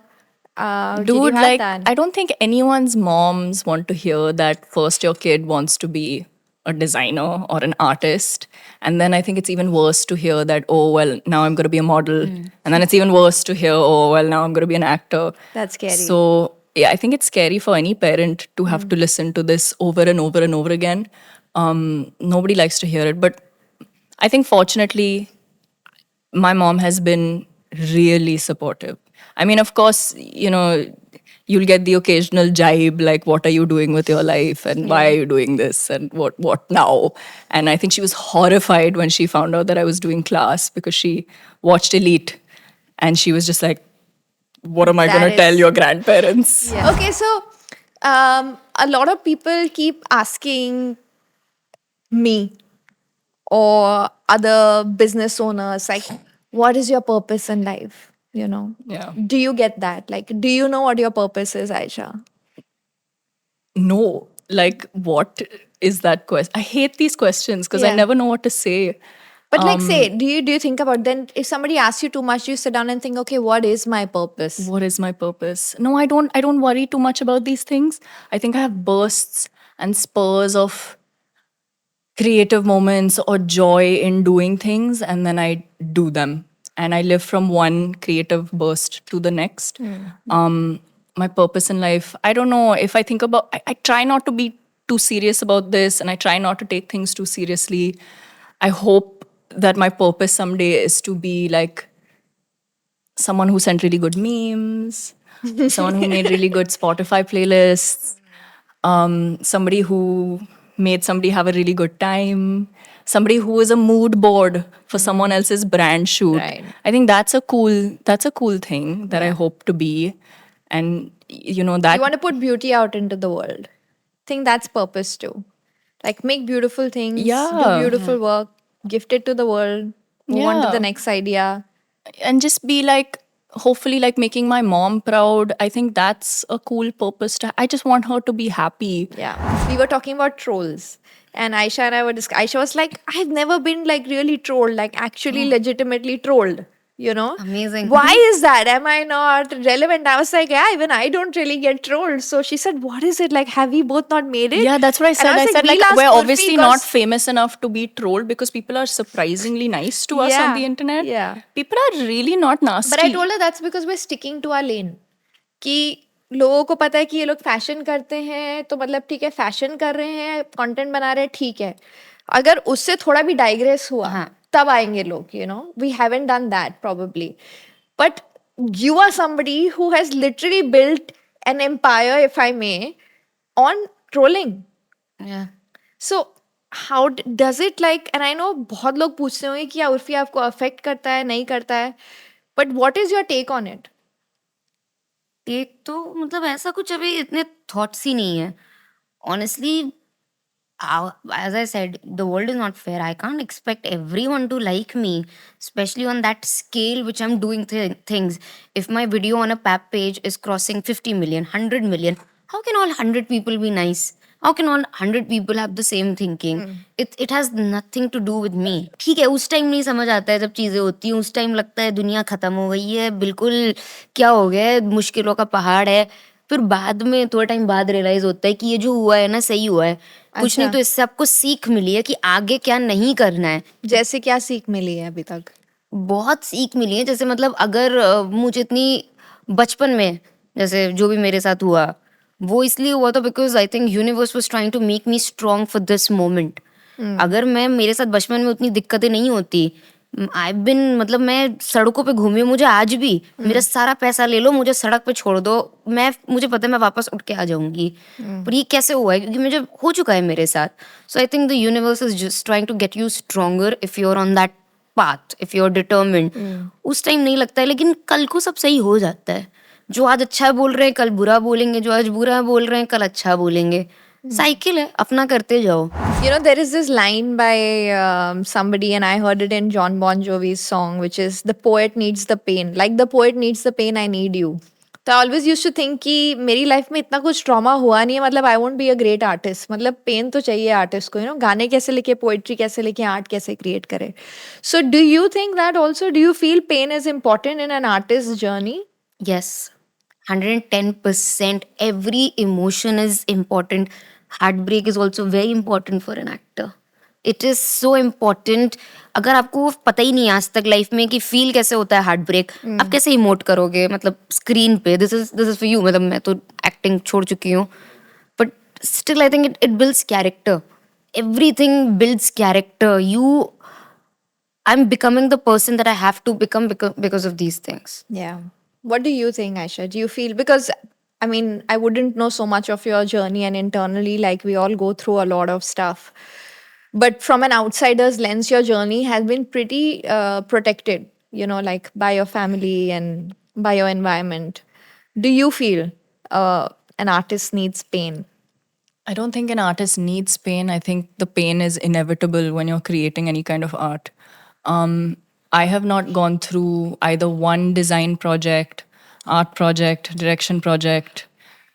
Did you Dude, have like, that? I don't think anyone's moms want to hear that first your kid wants to be a designer or an artist. And then I think it's even worse to hear that, oh, well, now I'm going to be a model. And then it's even worse to hear, oh, well, now I'm going to be an actor. That's scary. So, yeah, I think it's scary for any parent to have to listen to this over and over and over again. Nobody likes to hear it. But I think fortunately, my mom has been really supportive. I mean, of course, you'll get the occasional jibe like, what are you doing with your life? And why are you doing this? And what now? And I think she was horrified when she found out that I was doing class because she watched Elite and she was just like, what am I That going to tell is- your grandparents? Yeah. Okay, so a lot of people keep asking me or other business owners, like, what is your purpose in life? Yeah. Do you get that? Like, do you know what your purpose is, Aisha? No, like, what is that question? I hate these questions because I Yeah. never know what to say. But like, say, do you think about then if somebody asks you too much, you sit down and think, okay, what is my purpose? What is my purpose? No, I don't worry too much about these things. I think I have bursts and spurs of creative moments or joy in doing things, and then I do them, and I live from one creative burst to the next. My purpose in life, I don't know. If I think about, I try not to be too serious about this, and I try not to take things too seriously. I hope that my purpose someday is to be like someone who sent really good memes, someone who made really good Spotify playlists, somebody who made somebody have a really good time, somebody who is a mood board for someone else's brand shoot. Right. I think that's a cool thing that I hope to be. And that You want to put beauty out into the world. Think that's purpose too. Like, make beautiful things, Yeah. do beautiful work, gift it to the world, move on to Yeah. the next idea. and just be like, hopefully, like, making my mom proud. I think that's a cool purpose I just want her to be happy. Yeah. We were talking about trolls. And Aisha and I were Aisha was like, I've never been like really trolled, like actually legitimately trolled. Amazing. Why is that? Am I not relevant? I was like, yeah, even I don't really get trolled. So she said, what is it? Like, have we both not made it? Yeah, that's what I And said. I was said, like, "We'll ask we're Urfi obviously not 'cause-" famous enough to be trolled because people are surprisingly nice to us on Yeah, the internet. yeah. People are really not nasty. But I told her that's because we're sticking to our lane. कि लोगों को पता है कि ये लोग fashion करते हैं तो मतलब ठीक है फैशन कर रहे हैं कंटेंट बना रहे हैं ठीक है अगर उससे थोड़ा भी डाइग्रेस हुआ तब आएंगे लोग we haven't done that probably but you are somebody who has literally built an empire, if I may, on trolling. Yeah. So how does it like, and I know बहुत लोग पूछते होंगे कि उर्फी आपको अफेक्ट करता है नहीं करता है but what is your take on it? Take तो मतलब ऐसा कुछ अभी इतने थॉट्स ही नहीं है honestly as I said, the world is not fair. I can't expect everyone to like me, especially on that scale which I'm doing things. If my video on a pap page is crossing 50 million, 100 million, how can all 100 people be nice? How can all 100 people have the same thinking? It has nothing to do with me. ठीक है, उस time नहीं समझ आता है जब चीज़ें होती हैं, उस टाइम लगता है दुनिया ख़त्म हो गई है, बिल्कुल क्या हो गया है, मुश्किलों का पहाड़ है. फिर बाद में थोड़ा टाइम बाद रियलाइज होता है कि ये जो हुआ है ना सही हुआ है. कुछ नहीं तो इससे आपको सीख मिली है कि आगे क्या नहीं करना है. जैसे क्या सीख मिली है अभी तक? बहुत सीख मिली है. जैसे मतलब अगर मुझे इतनी बचपन में जैसे जो भी मेरे साथ हुआ वो इसलिए हुआ था because I think universe was trying to make me strong for this moment. अगर मेरे साथ बचपन में उतनी दिक्कतें नहीं होती, आई बिन मतलब मैं सड़कों पे घूमी हूँ, मुझे आज भी मेरा सारा पैसा ले लो, मुझे सड़क पे छोड़ दो, मुझे पता है मैं वापस उठ के आ जाऊंगी. पर ये कैसे हुआ है? क्योंकि मुझे हो चुका है मेरे साथ. So I think the universe is just trying to get you stronger if you are on that path, if you're determined, उस टाइम नहीं लगता है, लेकिन कल को सब सही हो जाता है. जो आज अच्छा बोल रहे हैं कल बुरा बोलेंगे, जो आज बुरा बोल रहे हैं कल अच्छा बोलेंगे. साइकिल है, अपना करते जाओ. You know, there is this line by somebody, and I heard it in John Bon Jovi's song, which is, "The poet needs the pain. Like the poet needs the pain, I need you." तो I always use to think कि मेरी life में इतना कुछ trauma हुआ नहीं है, मतलब I won't be a great artist. मतलब पेन तो चाहिए आर्टिस्ट को, यू नो, गाने कैसे लिखे, पोइट्री कैसे लिखे, आर्ट कैसे क्रिएट करे. So do you think that also? Do you feel pain is important in an artist journey? Yes, 110%. Every emotion is important. Heartbreak is also very important for an actor. It is so important. अगर आपको पता ही नहीं आज तक life में कि feel कैसे होता है हार्ट ब्रेक, आप कैसे इमोट करोगे मतलब स्क्रीन पे? This is for you. मतलब मैं तो एक्टिंग छोड़ चुकी हूँ, but still I think it builds character. Everything builds character. I'm becoming the person that I have to become because of these things. Yeah. What do you think, Aisha? Do you feel, because I mean, I wouldn't know so much of your journey, and internally, like, we all go through a lot of stuff. But from an outsider's lens, your journey has been pretty protected, you know, like by your family and by your environment. Do you feel an artist needs pain? I don't think an artist needs pain. I think the pain is inevitable when you're creating any kind of art. I have not gone through either one design project, art project, direction project,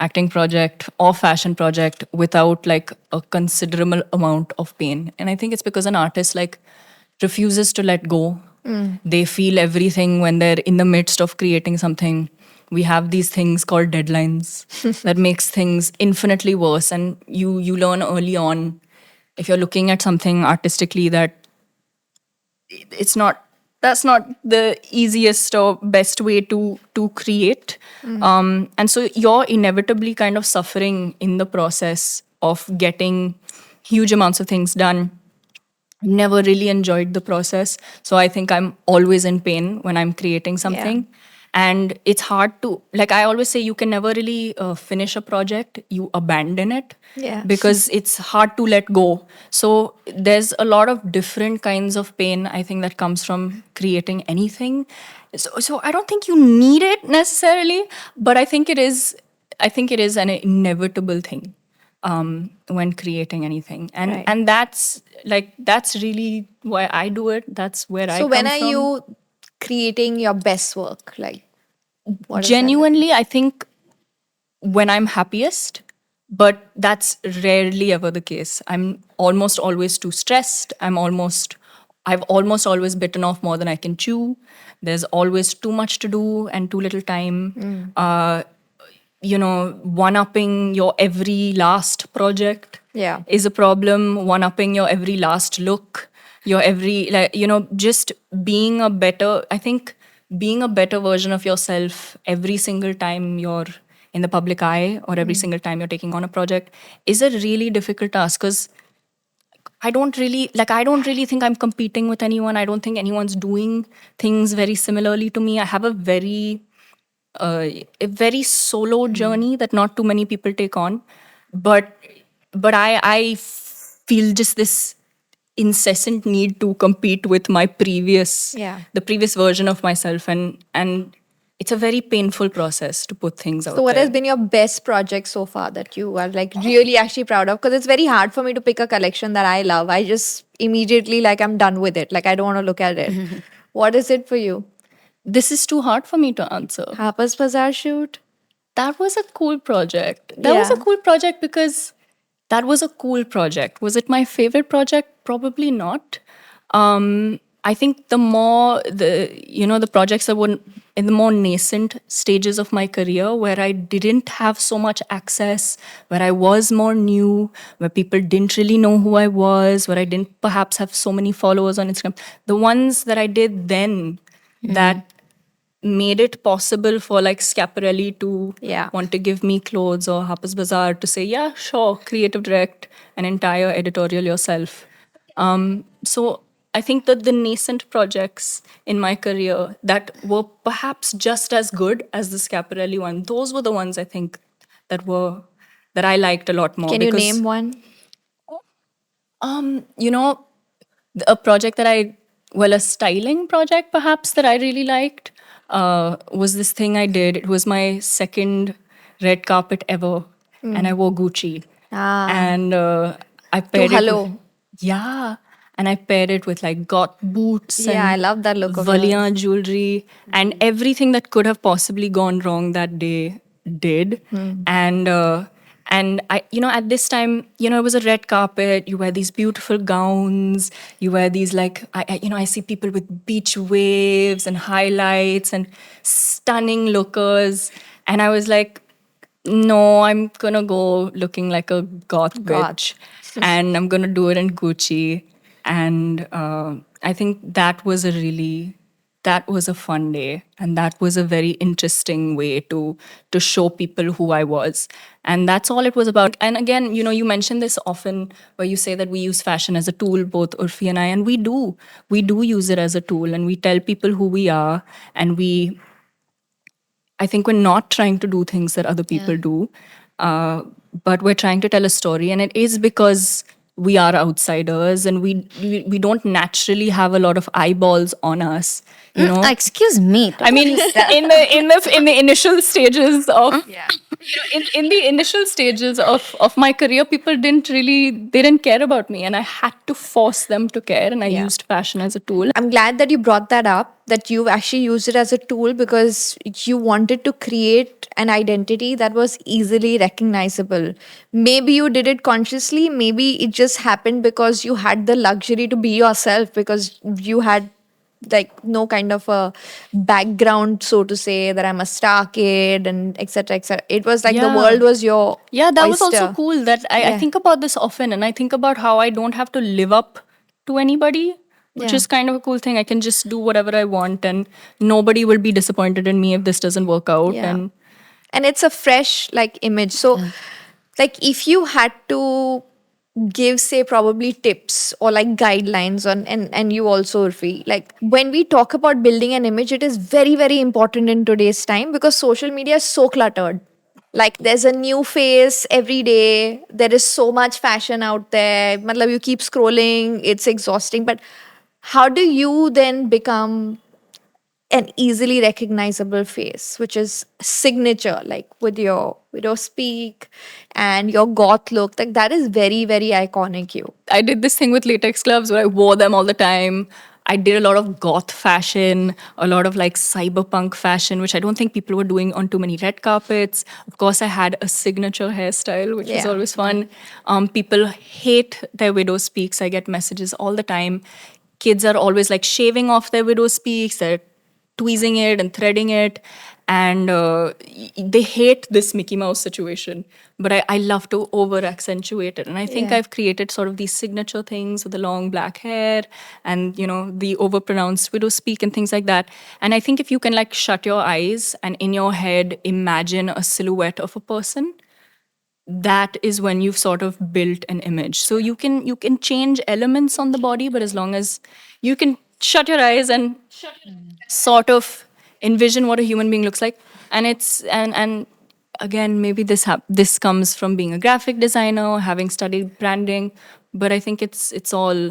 acting project, or fashion project without like a considerable amount of pain. And I think it's because an artist like refuses to let go. They feel everything when they're in the midst of creating something. We have these things called deadlines that makes things infinitely worse. And you learn early on, if you're looking at something artistically, that that's not the easiest or best way to create. And so you're inevitably kind of suffering in the process of getting huge amounts of things done. Never really enjoyed the process, so I think I'm always in pain when I'm creating something. And it's hard to, like I always say, you can never really finish a project. You abandon it. Yeah. Because it's hard to let go. So there's a lot of different kinds of pain, I think, that comes from creating anything. So I don't think you need it necessarily, but I think it is an inevitable thing when creating anything. And Right. and that's really why I do it. That's where I So come when are from. you creating your best work? Like, what is that like? Genuinely, I think when I'm happiest, but that's rarely ever the case. I'm almost always too stressed. I've almost always bitten off more than I can chew. There's always too much to do and too little time. One-upping your every last project Yeah. is a problem. One-upping your every last look, your every, just being a better, I think being a better version of yourself every single time you're in the public eye or every single time you're taking on a project is a really difficult task, because I don't really think I'm competing with anyone. I don't think anyone's doing things very similarly to me. I have a very solo journey that not too many people take on, but I feel just this incessant need to compete with my the previous version of myself, and it's a very painful process to put things out So what there. has been your best project so far that you are like really actually proud of? Because it's very hard for me to pick a collection that I love. I just immediately like I'm done with it. Like I don't want to look at it. What is it for you? This is too hard for me to answer. Harper's Bazaar shoot? That was a cool project. That was a Yeah. cool project because that was a cool project. Was it my favorite project? Probably not. I think the projects that were in the more nascent stages of my career, where I didn't have so much access, where I was more new, where people didn't really know who I was, where I didn't perhaps have so many followers on Instagram. The ones that I did then that made it possible for like Schiaparelli to Yeah. want to give me clothes, or Harper's Bazaar to say, yeah, sure, creative direct an entire editorial yourself. So I think that the nascent projects in my career that were perhaps just as good as the Schiaparelli one, those were the ones I think that I liked a lot more. Can you because, name one? a project that I well, a styling project perhaps that I really liked was this thing I did. It was my second red carpet ever, and I wore Gucci. And I paired it hello. with, yeah, and I paired it with like goth boots Yeah, I and love that look of Valiant jewelry, and everything that could have possibly gone wrong that day did. And I, at this time, it was a red carpet. You wear these beautiful gowns. You wear these like, I see people with beach waves and highlights and stunning lookers. And I was like, no, I'm gonna go looking like a goth bitch, and I'm gonna do it in Gucci. And I think that was a fun day, and that was a very interesting way to show people who I was. And that's all it was about. And again, you mention this often, where you say that we use fashion as a tool, both Urfi and I, and we do use it as a tool, and we tell people who we are, and I think we're not trying to do things that other people do, but we're trying to tell a story, and it is because we are outsiders, and we don't naturally have a lot of eyeballs on us. Excuse me. I mean, in the initial stages of in the initial stages of my career, people didn't care about me, and I had to force them to care, and I used fashion as a tool. I'm glad that you brought that up, that you actually used it as a tool because you wanted to create an identity that was easily recognizable. Maybe you did it consciously, maybe it just happened because you had the luxury to be yourself, because you had like no kind of a background, so to say, that I'm a star kid and etc etc. It was like the Yeah. world was your Yeah, that was also oyster. cool. That I think about this often, and I think about how I don't have to live up to anybody, which Yeah. is kind of a cool thing. I can just do whatever I want, and nobody will be disappointed in me if this doesn't work out. Yeah. And it's a fresh like image. So like if you had to give, say, probably tips or like guidelines on, and you also, Urfi, like when we talk about building an image, it is very very important in today's time because social media is so cluttered. Like there's a new face every day, there is so much fashion out there. Matlab, you keep scrolling, it's exhausting. But how do you then become an easily recognizable face, which is signature, like with your speak and your goth look? Like that is very very iconic. You. I did this thing with latex gloves where I wore them all the time. I did a lot of goth fashion, a lot of like cyberpunk fashion, which I don't think people were doing on too many red carpets. Of course, I had a signature hairstyle, which was Yeah. always fun. People hate their widow's peaks. I get messages all the time. Kids are always like shaving off their widow's peaks. They're tweezing it and threading it, and they hate this Mickey Mouse situation, but I love to over accentuate it. And I think Yeah. I've created sort of these signature things with the long black hair and the over pronounced widow's peak and things like that. And I think if you can like shut your eyes and in your head imagine a silhouette of a person, that is when you've sort of built an image. So you can change elements on the body, but as long as you can shut your eyes and sort of envision what a human being looks like. And and again, maybe this comes from being a graphic designer, having studied branding, but I think it's all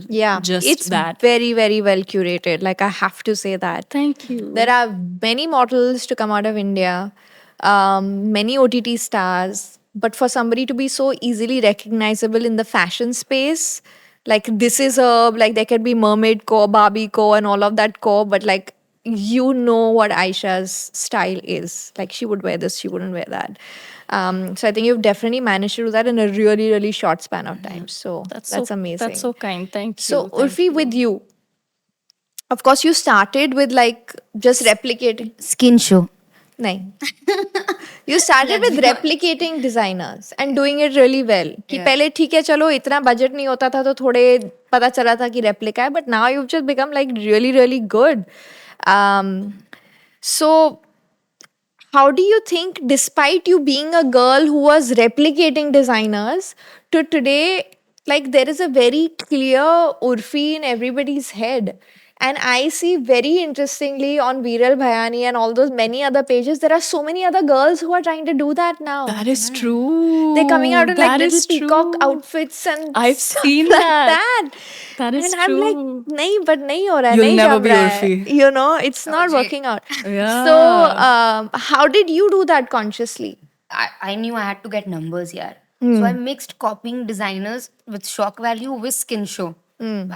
Yeah, just it's that. very very well curated. Like I have to say that. Thank you. There are many models to come out of India, many OTT stars, but for somebody to be so easily recognizable in the fashion space, like this is a, like there can be mermaid core, Barbie core, and all of that core, but like what Aisha's style is. Like she would wear this, she wouldn't wear that. So I think you've definitely managed to do that in a really really short span of time. So that's amazing. That's so kind. Thank you. So Thank Urfi, with you, of course, you started with like just replicating. Skin show. Nahin. You started with replicating designers and doing it really well. कि पहले ठीक है चलो इतना budget नहीं होता था तो थोड़े पता चला था कि replica है, but now you've just become like really really good. So how do you think, despite you being a girl who was replicating designers, to today, like there is a very clear Urfi in everybody's head, And I see very interestingly on Viral Bhayani and all those many other pages, there are so many other girls who are trying to do that now. That is true. They're coming out in like That little is peacock true. outfits and I've stuff seen like that. That is and I'm like, true. nahi, but nahi ho raha, You'll nahi never jam be raha hai. Urfi. You know, it's not working out. Yeah. So, how did you do that consciously? I knew I had to get numbers, yeah. So I mixed copying designers with shock value with skin show.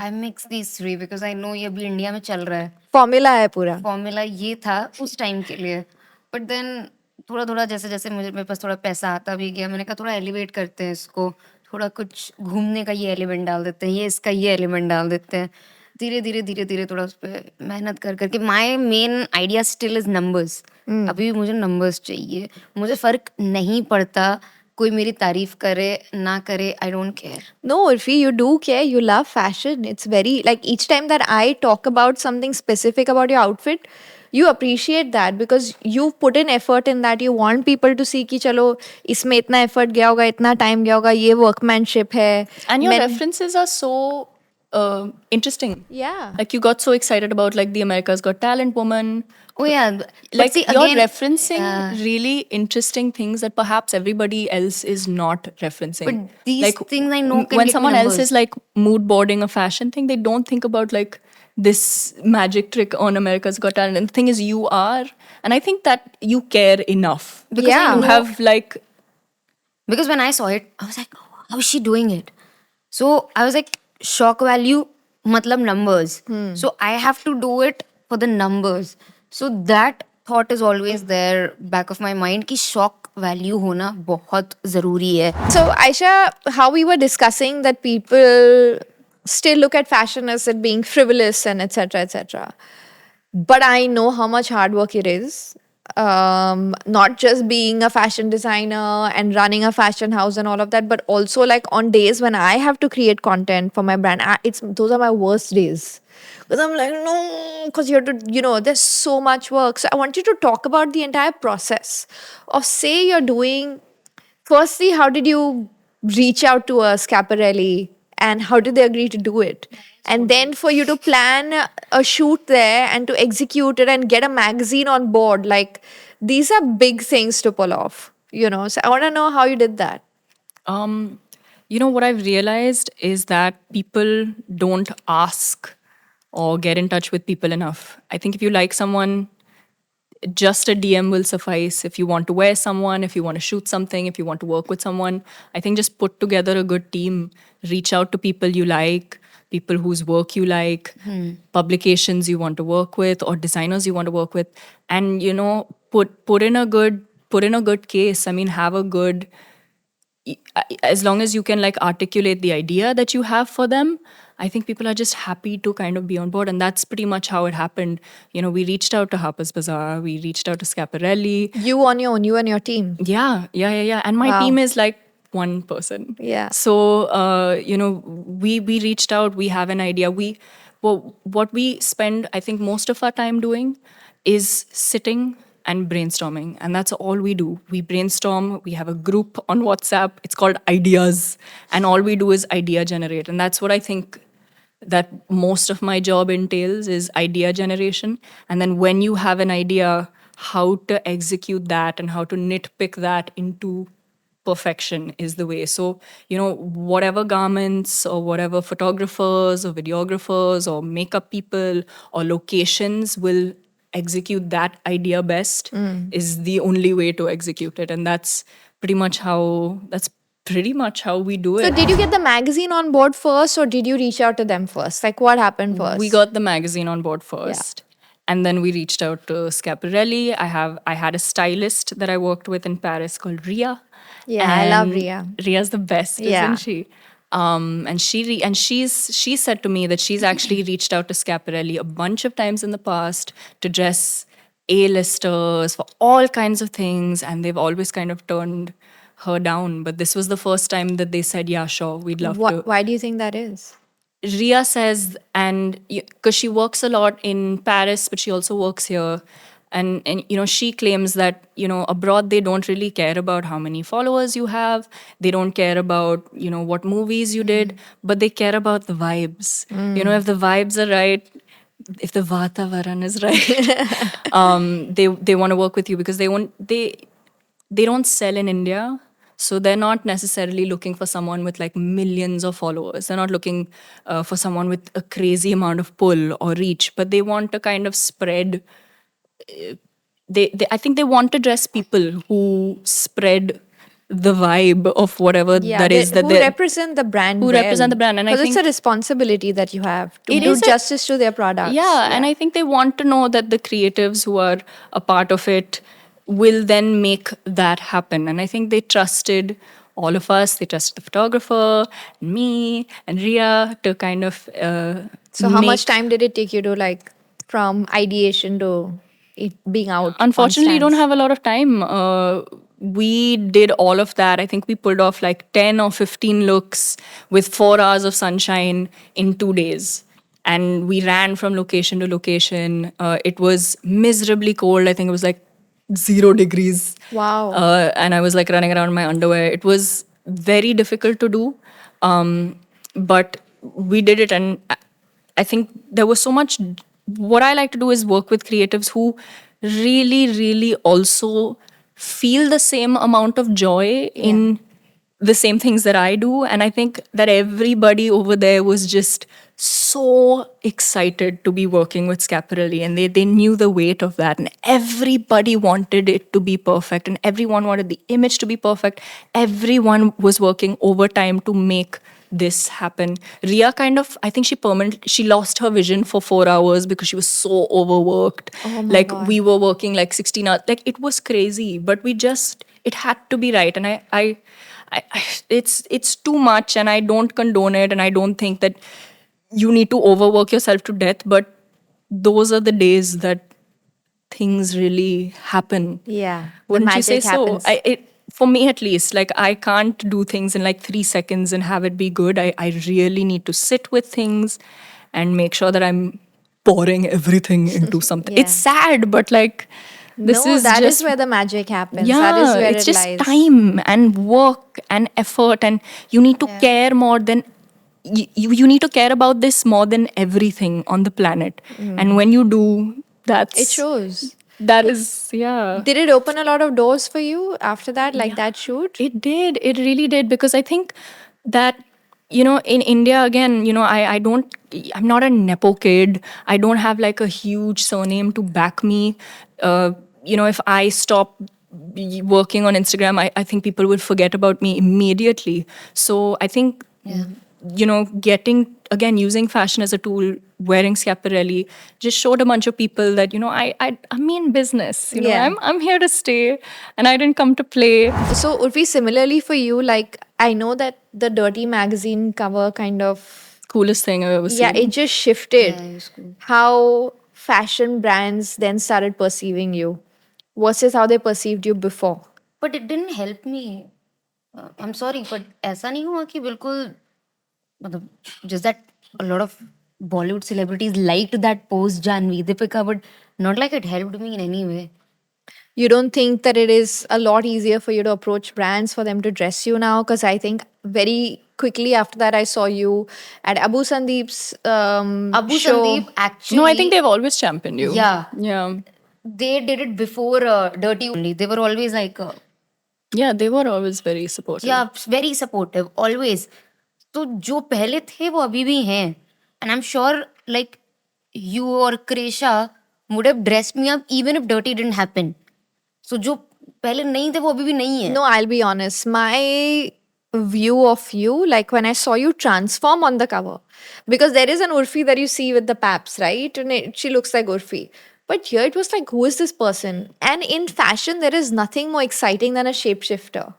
I mixed these three because I know ये अभी India में चल रहा है. Formula hai pura. Formula ये था उस time के लिए. बट देन थोड़ा थोड़ा जैसे जैसे मेरे पास थोड़ा पैसा आता भी गया, मैंने कहा थोड़ा एलिवेट करते हैं इसको, थोड़ा कुछ घूमने का ये एलिमेंट डाल देते हैं, ये इसका ये एलिमेंट डाल देते हैं. धीरे धीरे धीरे धीरे थोड़ा उस पर मेहनत कर करके my main idea still is numbers. अभी भी मुझे नंबर्स चाहिए. मुझे फर्क नहीं पड़ता कोई मेरी तारीफ करे ना करे. I don't care. No, Urfi, you do care. You love fashion. It's very like each time that I talk about something specific about your outfit, you appreciate that because you've put in effort in that. You want people to see कि चलो इसमें इतना effort गया होगा, इतना time गया होगा, ये workmanship है. And your Men- references are so interesting. Yeah. Like you got so excited about like the America's Got Talent woman. Oh yeah, Like see, you're again, referencing really interesting things that perhaps everybody else is not referencing. But these like things I know can when get me someone else numbers. is like mood boarding a fashion thing, they don't think about like this magic trick on America's Got Talent. And the thing is, you are, and I think that you care enough Because I Yeah. to know- have like because when I saw it, I was like, how is she doing it? So I was like, shock value, matlab numbers. So I have to do it for the numbers. So that thought is always there back of my mind कि shock value होना बहुत ज़रूरी है. So, Aisha, how we were discussing that people still look at fashion as it being frivolous and etc. etc. But I know how much hard work it is. Not just being a fashion designer and running a fashion house and all of that, but also like on days when I have to create content for my brand, those are my worst days. Because I'm like, no, because you have to, you know, there's so much work. So I want you to talk about the entire process of, say, you're doing. Firstly, how did you reach out to a Schiaparelli and how did they agree to do it? And then for you to plan a shoot there and to execute it and get a magazine on board, like these are big things to pull off, you know. So I want to know how you did that. You know, what I've realized is that people don't ask or get in touch with people enough. I think if you like someone, just a DM will suffice. If you want to wear someone, if you want to shoot something, if you want to work with someone, I think just put together a good team, reach out to people you like, people whose work you like, publications you want to work with, or designers you want to work with, and you know, put in a good case. I mean, have a good, as long as you can like articulate the idea that you have for them, I think people are just happy to kind of be on board. And that's pretty much how it happened. You know, we reached out to Harper's Bazaar, we reached out to Schiaparelli. You on your own, you and your team. Yeah. And my Wow. team is like one person. Yeah. So, you know, we reached out, we have an idea. What we spend, I think, most of our time doing is sitting and brainstorming. And that's all we do. We brainstorm, we have a group on WhatsApp, it's called Ideas. And all we do is idea generate. And that's what I think that most of my job entails is idea generation. And then when you have an idea, how to execute that and how to nitpick that into perfection is the way. So, you know, whatever garments or whatever photographers or videographers or makeup people or locations will execute that idea best is the only way to execute it. And that's pretty much how we do So it. did you get the magazine on board first or did you reach out to them first? Like what happened first? We got the magazine on board first. And then we reached out to Schiaparelli. I had a stylist that I worked with in Paris called Ria. Yeah, I love And Ria. Ria's the best, Yeah. isn't she? And she said to me that she's actually reached out to Schiaparelli a bunch of times in the past to dress A-listers for all kinds of things, and they've always kind of turned her down. But this was the first time that they said, "Yeah, sure, we'd love to." Why do you think that is? Ria says, and because she works a lot in Paris, but she also works here. And you know, she claims that, you know, abroad they don't really care about how many followers you have. They don't care about, you know, what movies you did, but they care about the vibes. You know, if the vibes are right, if the Vatavaran is right, they want to work with you because they don't sell in India. So they're not necessarily looking for someone with like millions of followers. They're not looking for someone with a crazy amount of pull or reach, but they want to kind of spread. They I think they want to dress people who spread the vibe of whatever that is that who they represent the brand, who represent the brand. And I because it's a think responsibility that you have to It do is a- justice to their products. yeah, and I think they want to know that the creatives who are a part of it will then make that happen. And I think they trusted all of us. They trusted the photographer, me, and Ria to kind of. So how much make- time did it take you to like from ideation to it being out? on Unfortunately, you don't stands? have a lot of time. We did all of that. I think we pulled off like 10 or 15 looks with 4 hours of sunshine in 2 days. And we ran from location to location. It was miserably cold. I think it was like 0 degrees. Wow. And I was like running around in my underwear. It was very difficult to do. But we did it. And I think there was so much. What I like to do is work with creatives who really, really also feel the same amount of joy in the same things that I do. And I think that everybody over there was just so excited to be working with Scaparelli, and they knew the weight of that. And everybody wanted it to be perfect, and everyone wanted the image to be perfect. Everyone was working overtime to make this happen. Ria kind of, I think she lost her vision for 4 hours because she was so overworked. Like we were working like 16 hours. Like it was crazy, but it had to be right. And I it's too much, and I don't condone it, and I don't think that you need to overwork yourself to death, but those are the days that things really happen. Yeah, the Wouldn't you say magic so? happens. For me at least, like I can't do things in like 3 seconds and have it be good. I really need to sit with things and make sure that I'm pouring everything into something. Yeah. It's sad, but like this no, is that just is where the magic happens. yeah, that is where it's it just lies. time and work and effort, and you need to care more than you need to care about this more than everything on the planet. And when you do, that's It shows. that is yeah. Did it open a lot of doors for you after that, like that shoot? It did. It really did. Because I think that, in India, again, I'm not a Nepo kid. I don't have like a huge surname to back me. If I stop working on Instagram, I think people will forget about me immediately. So I think, using fashion as a tool, wearing Schiaparelli, just showed a bunch of people that, I mean business. Yeah. I'm here to stay, and I didn't come to play. So, Urfi, similarly for you, like I know that the Dirty magazine cover kind of Coolest thing I've ever seen. yeah, it just shifted Yeah, it was cool. how fashion brands then started perceiving you versus how they perceived you before. But it didn't help me. I'm sorry, but ऐसा नहीं हुआ कि बिल्कुल मतलब just that a lot of Bollywood celebrities liked that post Janvi Deepika, but not like it helped me in any way. You don't think that it is a lot easier for you to approach brands for them to dress you now? Because I think very quickly after that, I saw you at Abu Sandeep's Abu show. Sandeep actually. No, I think they've always championed you. Yeah. Yeah. They did it before Dirty only. They were always like, Yeah, they were always very supportive. yeah, very supportive, always. तो जो पहले थे वो अभी भी हैं. And I'm sure like you or Kresha would have dressed me up even if Dirty didn't happen. So जो पहले नहीं थे वो अभी भी नहीं है. No, I'll be honest. My view of you, like when I saw you transform on the cover, because there is an Urfi that you see with the paps, right? And she looks like Urfi. But here it was like, who is this person? And in fashion, there is nothing more exciting than a shapeshifter.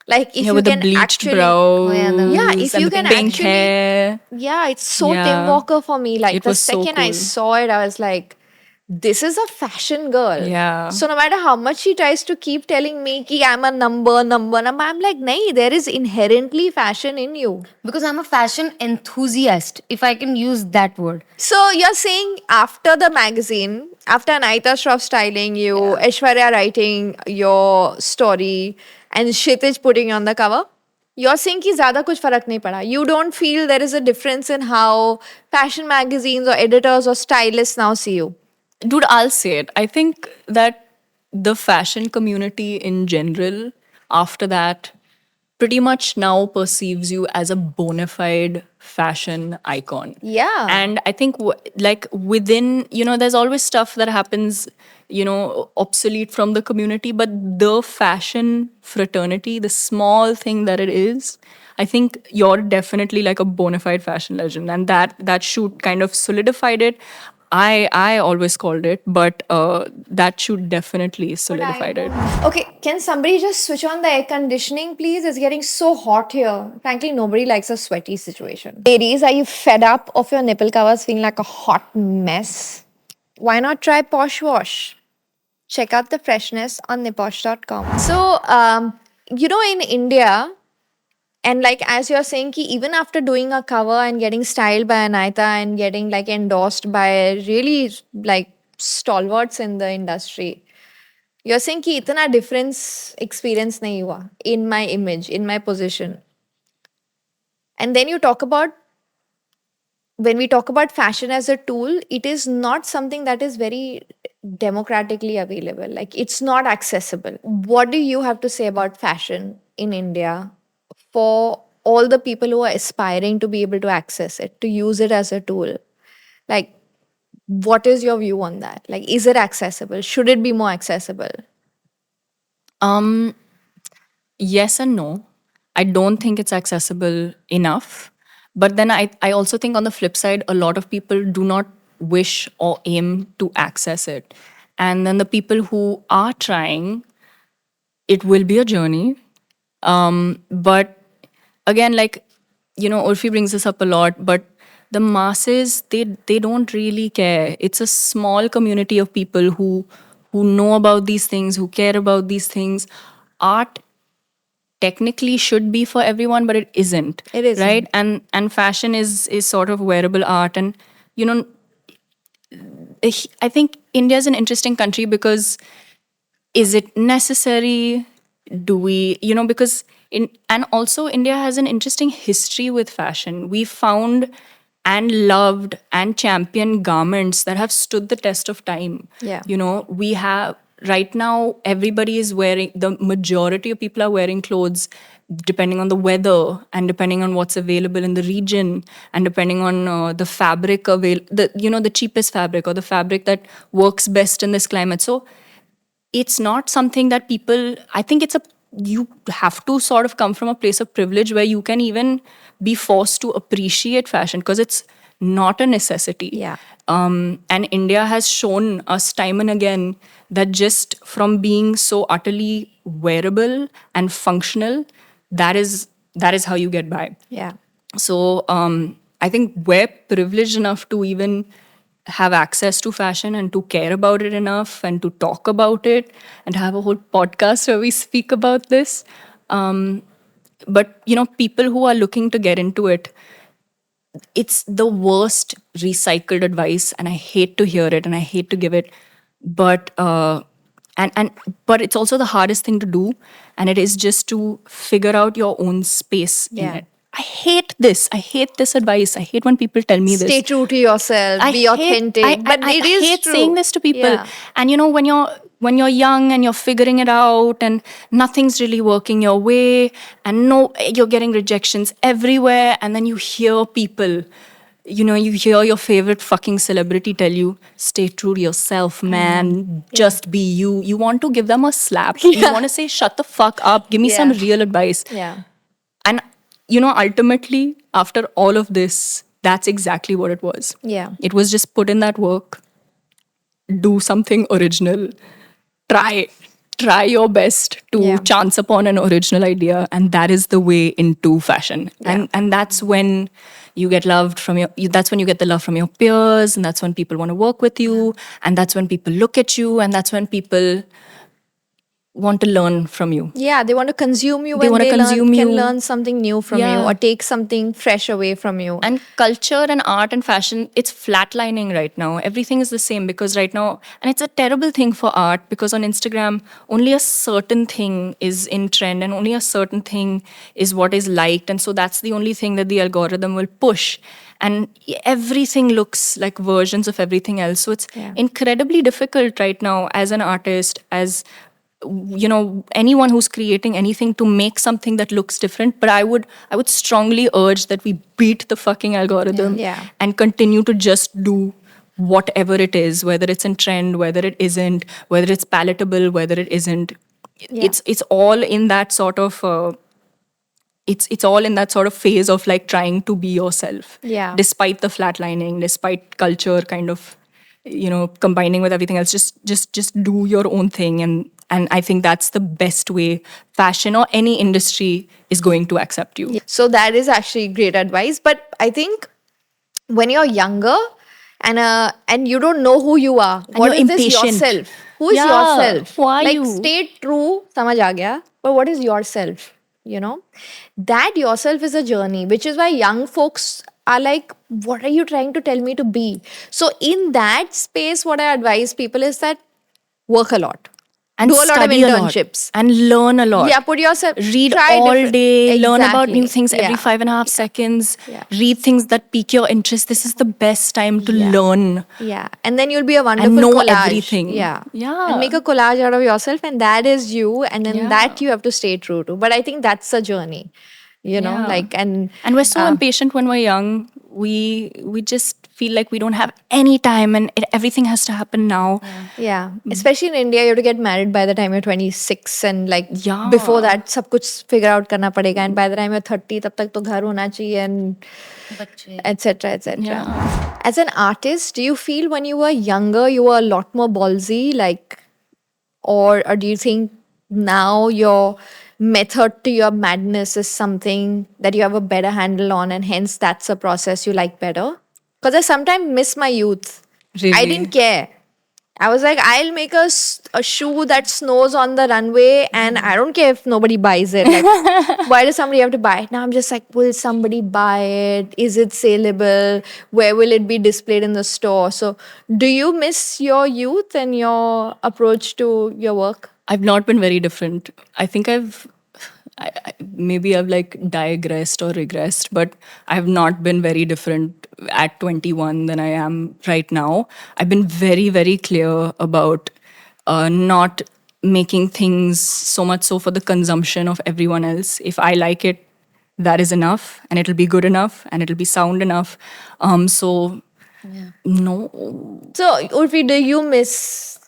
Like if Yeah, you with the can bleached actually, brows. Yeah, if and you the can pink actually- hair. yeah, it's so Yeah. Tim Walker for me. Like It the was so second I cool. saw it, I was like, this is a fashion girl. Yeah. So no matter how much she tries to keep telling me ki I'm a number, I'm like, nahi, there is inherently fashion in you. Because I'm a fashion enthusiast, if I can use that word. So you're saying after the magazine, after Anaita Shroff styling you, Aishwarya writing your story, and Kshitij putting you on the cover, You're saying कि ज़्यादा कुछ फर्क नहीं पड़ा. You don't feel there is a difference in how fashion magazines or editors or stylists now see you. Dude, I'll say it. I think that the fashion community in general, after that, pretty much now perceives you as a bona fide fashion icon. Yeah. And I think, like, within, there's always stuff that happens, obsolete from the community, but the fashion fraternity, the small thing that it is, I think you're definitely like a bona fide fashion legend. And that shoot kind of solidified it. I always called it, but that shoot definitely solidified it. Okay, can somebody just switch on the air conditioning, please? It's getting so hot here. Frankly, nobody likes a sweaty situation. Ladies, are you fed up of your nipple covers feeling like a hot mess? Why not try Posh Wash? Check out the freshness on niposh.com. So, in India, and like as you're saying, ki even after doing a cover and getting styled by Anaita and getting like endorsed by really like stalwarts in the industry, you're saying कि इतना difference experience नहीं हुआ in my image, in my position. And then you talk about, when we talk about fashion as a tool, it is not something that is very democratically available. Like it's not accessible. What do you have to say about fashion in India for all the people who are aspiring to be able to access it, to use it as a tool? Like, what is your view on that? Like, is it accessible? Should it be more accessible? Yes and no. I don't think it's accessible enough. But then I also think on the flip side, a lot of people do not wish or aim to access it. And then the people who are trying, it will be a journey. But again, like, Urfi brings this up a lot, but the masses, they don't really care. It's a small community of people who know about these things, who care about these things. Art technically should be for everyone, but it isn't. It isn't. Right? And fashion is sort of wearable art. And I think India is an interesting country because is it necessary? Do we, because and also India has an interesting history with fashion. We found and loved and championed garments that have stood the test of time. Yeah. We have, right now, everybody is wearing, the majority of people are wearing clothes depending on the weather and depending on what's available in the region and depending on the fabric, the cheapest fabric or the fabric that works best in this climate. So it's not something that people, I think you have to sort of come from a place of privilege where you can even be forced to appreciate fashion because it's not a necessity. Yeah. And India has shown us time and again that just from being so utterly wearable and functional, that is how you get by. Yeah. So I think we're privileged enough to even have access to fashion and to care about it enough and to talk about it and have a whole podcast where we speak about this. But, people who are looking to get into it, it's the worst recycled advice and I hate to hear it and I hate to give it. But but it's also the hardest thing to do. And it is just to figure out your own space in Yeah. it. I hate this. I hate this advice. I hate when people tell me this. Stay true to yourself. Be authentic. But I it is hate true. saying this to people. Yeah. And when you're young and you're figuring it out and nothing's really working your way and you're getting rejections everywhere, and then you hear people, you hear your favorite fucking celebrity tell you, stay true to yourself, man. Just be you. You want to give them a slap. You want to say, shut the fuck up. Give me some Yeah. real advice. Yeah. And ultimately, after all of this, that's exactly what it was. Yeah. It was just put in that work, do something original, try your best to Yeah. chance upon an original idea, and that is the way into fashion. And that's when you get loved that's when you get the love from your peers, and that's when people want to work with you, and that's when people look at you, and that's when people want to learn from you. Yeah, they want to consume you They when wanna they consume can you. learn something new from you Yeah. or take something fresh away from you. And culture and art and fashion, it's flatlining right now. Everything is the same because right now, and it's a terrible thing for art because on Instagram, only a certain thing is in trend and only a certain thing is what is liked. And so that's the only thing that the algorithm will push. And everything looks like versions of everything else. So it's Yeah. incredibly difficult right now as an artist, as anyone who's creating anything to make something that looks different. But I would strongly urge that we beat the fucking algorithm Yeah. and continue to just do whatever it is, whether it's in trend, whether it isn't, whether it's palatable, whether it isn't. Yeah. It's all in that sort of it's all in that sort of phase of like trying to be yourself, Yeah. despite the flatlining, despite culture kind of combining with everything else. Just do your own thing, and I think that's the best way fashion or any industry is going to accept you. So that is actually great advice. But I think when you're younger and you don't know who you are, And what you're is this impatient. yourself? Who is Yeah, yourself? who are like you? stay true, samajh aa gaya. But what is yourself? That yourself is a journey, which is why young folks are like, what are you trying to tell me to be? So in that space, what I advise people is that work a lot. And do a lot of study a lot internships. and learn a lot. Yeah, put yourself. Read try all different- day, learn about new Exactly. things every Yeah. 5.5 seconds. Yeah. Read things that pique your interest. This is the best time to Yeah. learn. Yeah, and then you'll be a wonderful know collage. everything. Yeah, Yeah. and make a collage out of yourself, and that is you, and then Yeah. that you have to stay true to. But I think that's a journey, Yeah. like and we're so impatient when we're young. We just feel like we don't have any time and everything has to happen now. yeah, especially in India, you have to get married by the time you're 26, and like Yeah. before that, सब कुछ figure out करना पड़ेगा, and by the time you're 30, तब तक तो घर होना चाहिए, and etc. etc. Yeah. As an artist, do you feel when you were younger you were a lot more ballsy, like, or do you think now your method to your madness is something that you have a better handle on, and hence that's a process you like better? Because I sometimes miss my youth. I Really? didn't care. I was like, I'll make a shoe that snows on the runway, and I don't care if nobody buys it. Like, why does somebody have to buy it? Now I'm just like, will somebody buy it? Is it saleable? Where will it be displayed in the store? So, do you miss your youth and your approach to your work? I've not been very different. I think maybe I've like digressed or regressed, but I've not been very different at 21 than I am right now. I've been very, very clear about not making things so much so for the consumption of everyone else. If I like it, that is enough, and it'll be good enough, and it'll be sound enough. So no. So, Urfi, do you miss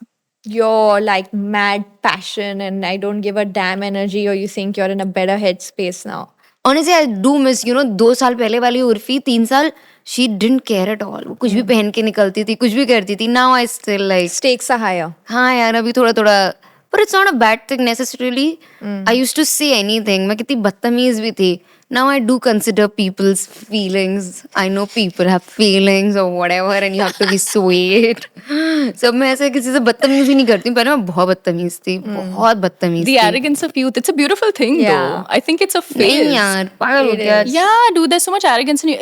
your like mad passion and I don't give a damn energy, or you think you're in a better headspace now? Honestly, I do miss, 2 साल पहले वाली उर्फी, 3 साल, she didn't care at all. वो कुछ भी पहन के निकलती थी, कुछ भी करती थी. Now I still like, Stakes are higher. हाँ यार, अभी थोड़ा थोड़ा, but it's not a bad thing necessarily. I used to say anything. मैं कितनी बदतमीज भी थी. Now I do consider people's feelings. I know people have feelings or whatever, and you have to be sweet. सब मैं ऐसे किसी से बदतमीज ही नहीं करती हूँ. पहले मैं बहुत बदतमीज थी, बहुत बदतमीज The थी. arrogance of youth, it's a beautiful thing Yeah. though. I think it's a phase. नहीं यार, पागल हो क्या? Yeah, dude, there's so much arrogance in you.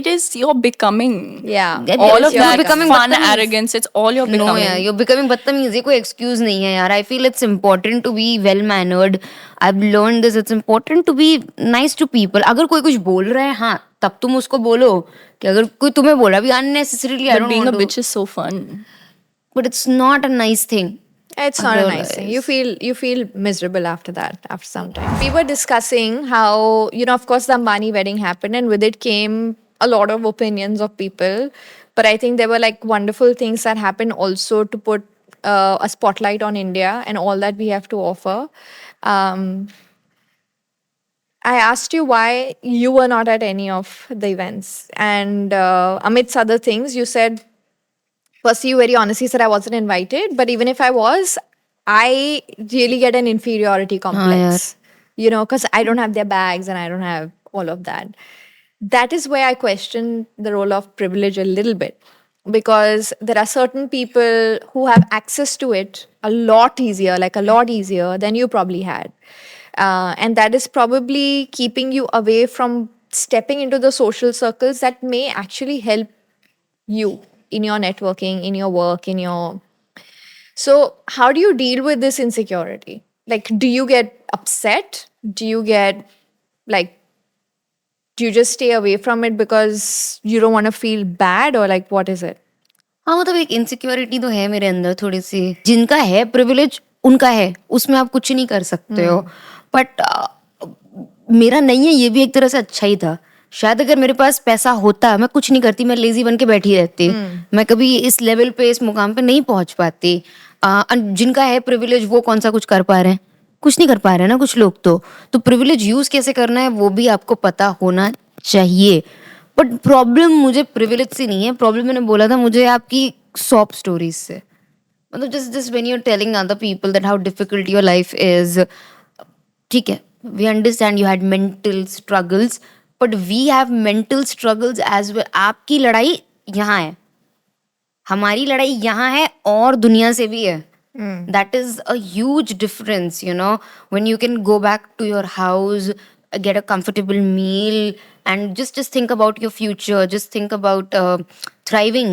It is your becoming. Yeah. Yeah, All Yes, of you're that becoming fun बदतमीज. arrogance, it's all you're No, becoming. yeah, you're becoming बदतमीज. ये कोई excuse नहीं है यार. I feel it's important to be well mannered. I've learned this. It's important to be nice to people. अगर कोई कुछ बोल रहा है, हाँ, तब तुम उसको बोलो कि अगर कोई तुम्हें बोला भी unnecessarily, I But don't being a want to. bitch is so fun. But it's not a nice thing. It's not a nice thing. You feel miserable after that, after some time. We were discussing how, of course, the Ambani wedding happened, and with it came a lot of opinions of people. But I think there were like wonderful things that happened also to put a spotlight on India and all that we have to offer. I asked you why you were not at any of the events. And amidst other things, you said, firstly, you very honestly said I wasn't invited. But even if I was, I really get an inferiority complex. Because I don't have their bags and I don't have all of that. That is where I question the role of privilege a little bit. because there are certain people who have access to it a lot easier, like a lot easier than you probably had. And that is probably keeping you away from stepping into the social circles that may actually help you in your networking, in your work, in your. So, how do you deal with this insecurity? Like, do you get upset? Do you get like, do you just stay away from it because you don't want to feel bad, or like, what is it? हाँ मतलब एक insecurity तो है मेरे अंदर थोड़ी सी, जिनका है प्रिविलेज उनका है, उसमें आप कुछ नहीं कर सकते हो, बट मेरा नहीं है, ये भी एक तरह से अच्छा ही था. शायद अगर मेरे पास पैसा होता मैं कुछ नहीं करती, मैं लेजी बन के बैठी रहती, मैं कभी इस लेवल पे इस मुकाम पे नहीं पहुंच पाती. जिनका है प्रिविलेज वो कौन सा कुछ कर पा रहे हैं, कुछ नहीं कर पा रहे हैं ना कुछ लोग. तो प्रिविलेज यूज कैसे करना है वो भी आपको पता होना चाहिए. बट प्रॉब्लम मुझे प्रिविलेज से नहीं है, प्रॉब्लम मैंने बोला था मुझे आपकी सॉप स्टोरीज से. मतलब just when you are telling other people that how difficult your life is, ठीक है, we understand you had mental struggles, but we have mental struggles as well. आपकी लड़ाई यहाँ है, हमारी लड़ाई यहाँ है और दुनिया से भी है. That is a huge difference, you know, when you can go back to your house, get a comfortable meal, and just think about your future, just think about thriving.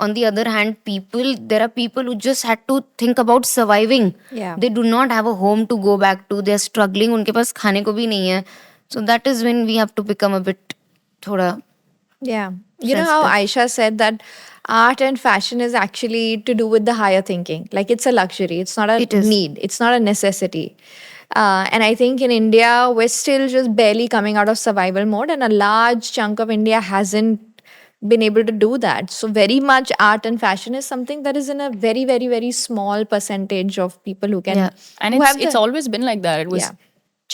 On the other hand, there are people who just had to think about surviving. Yeah. They do not have a home to go back to. They're struggling. उनके पास खाने को भी नहीं है. So that is when we have to become a bit थोड़ा. Yeah. You know how Aisha said that art and fashion is actually to do with the higher thinking. Like it's a luxury. It's not a It is. need. It's not a necessity. And I think in India, we're still just barely coming out of survival mode. And a large chunk of India hasn't been able to do that. So very much art and fashion is something that is in a very, very, very small percentage of people who can. Yeah. And who have it's the- always been like that. It was Yeah.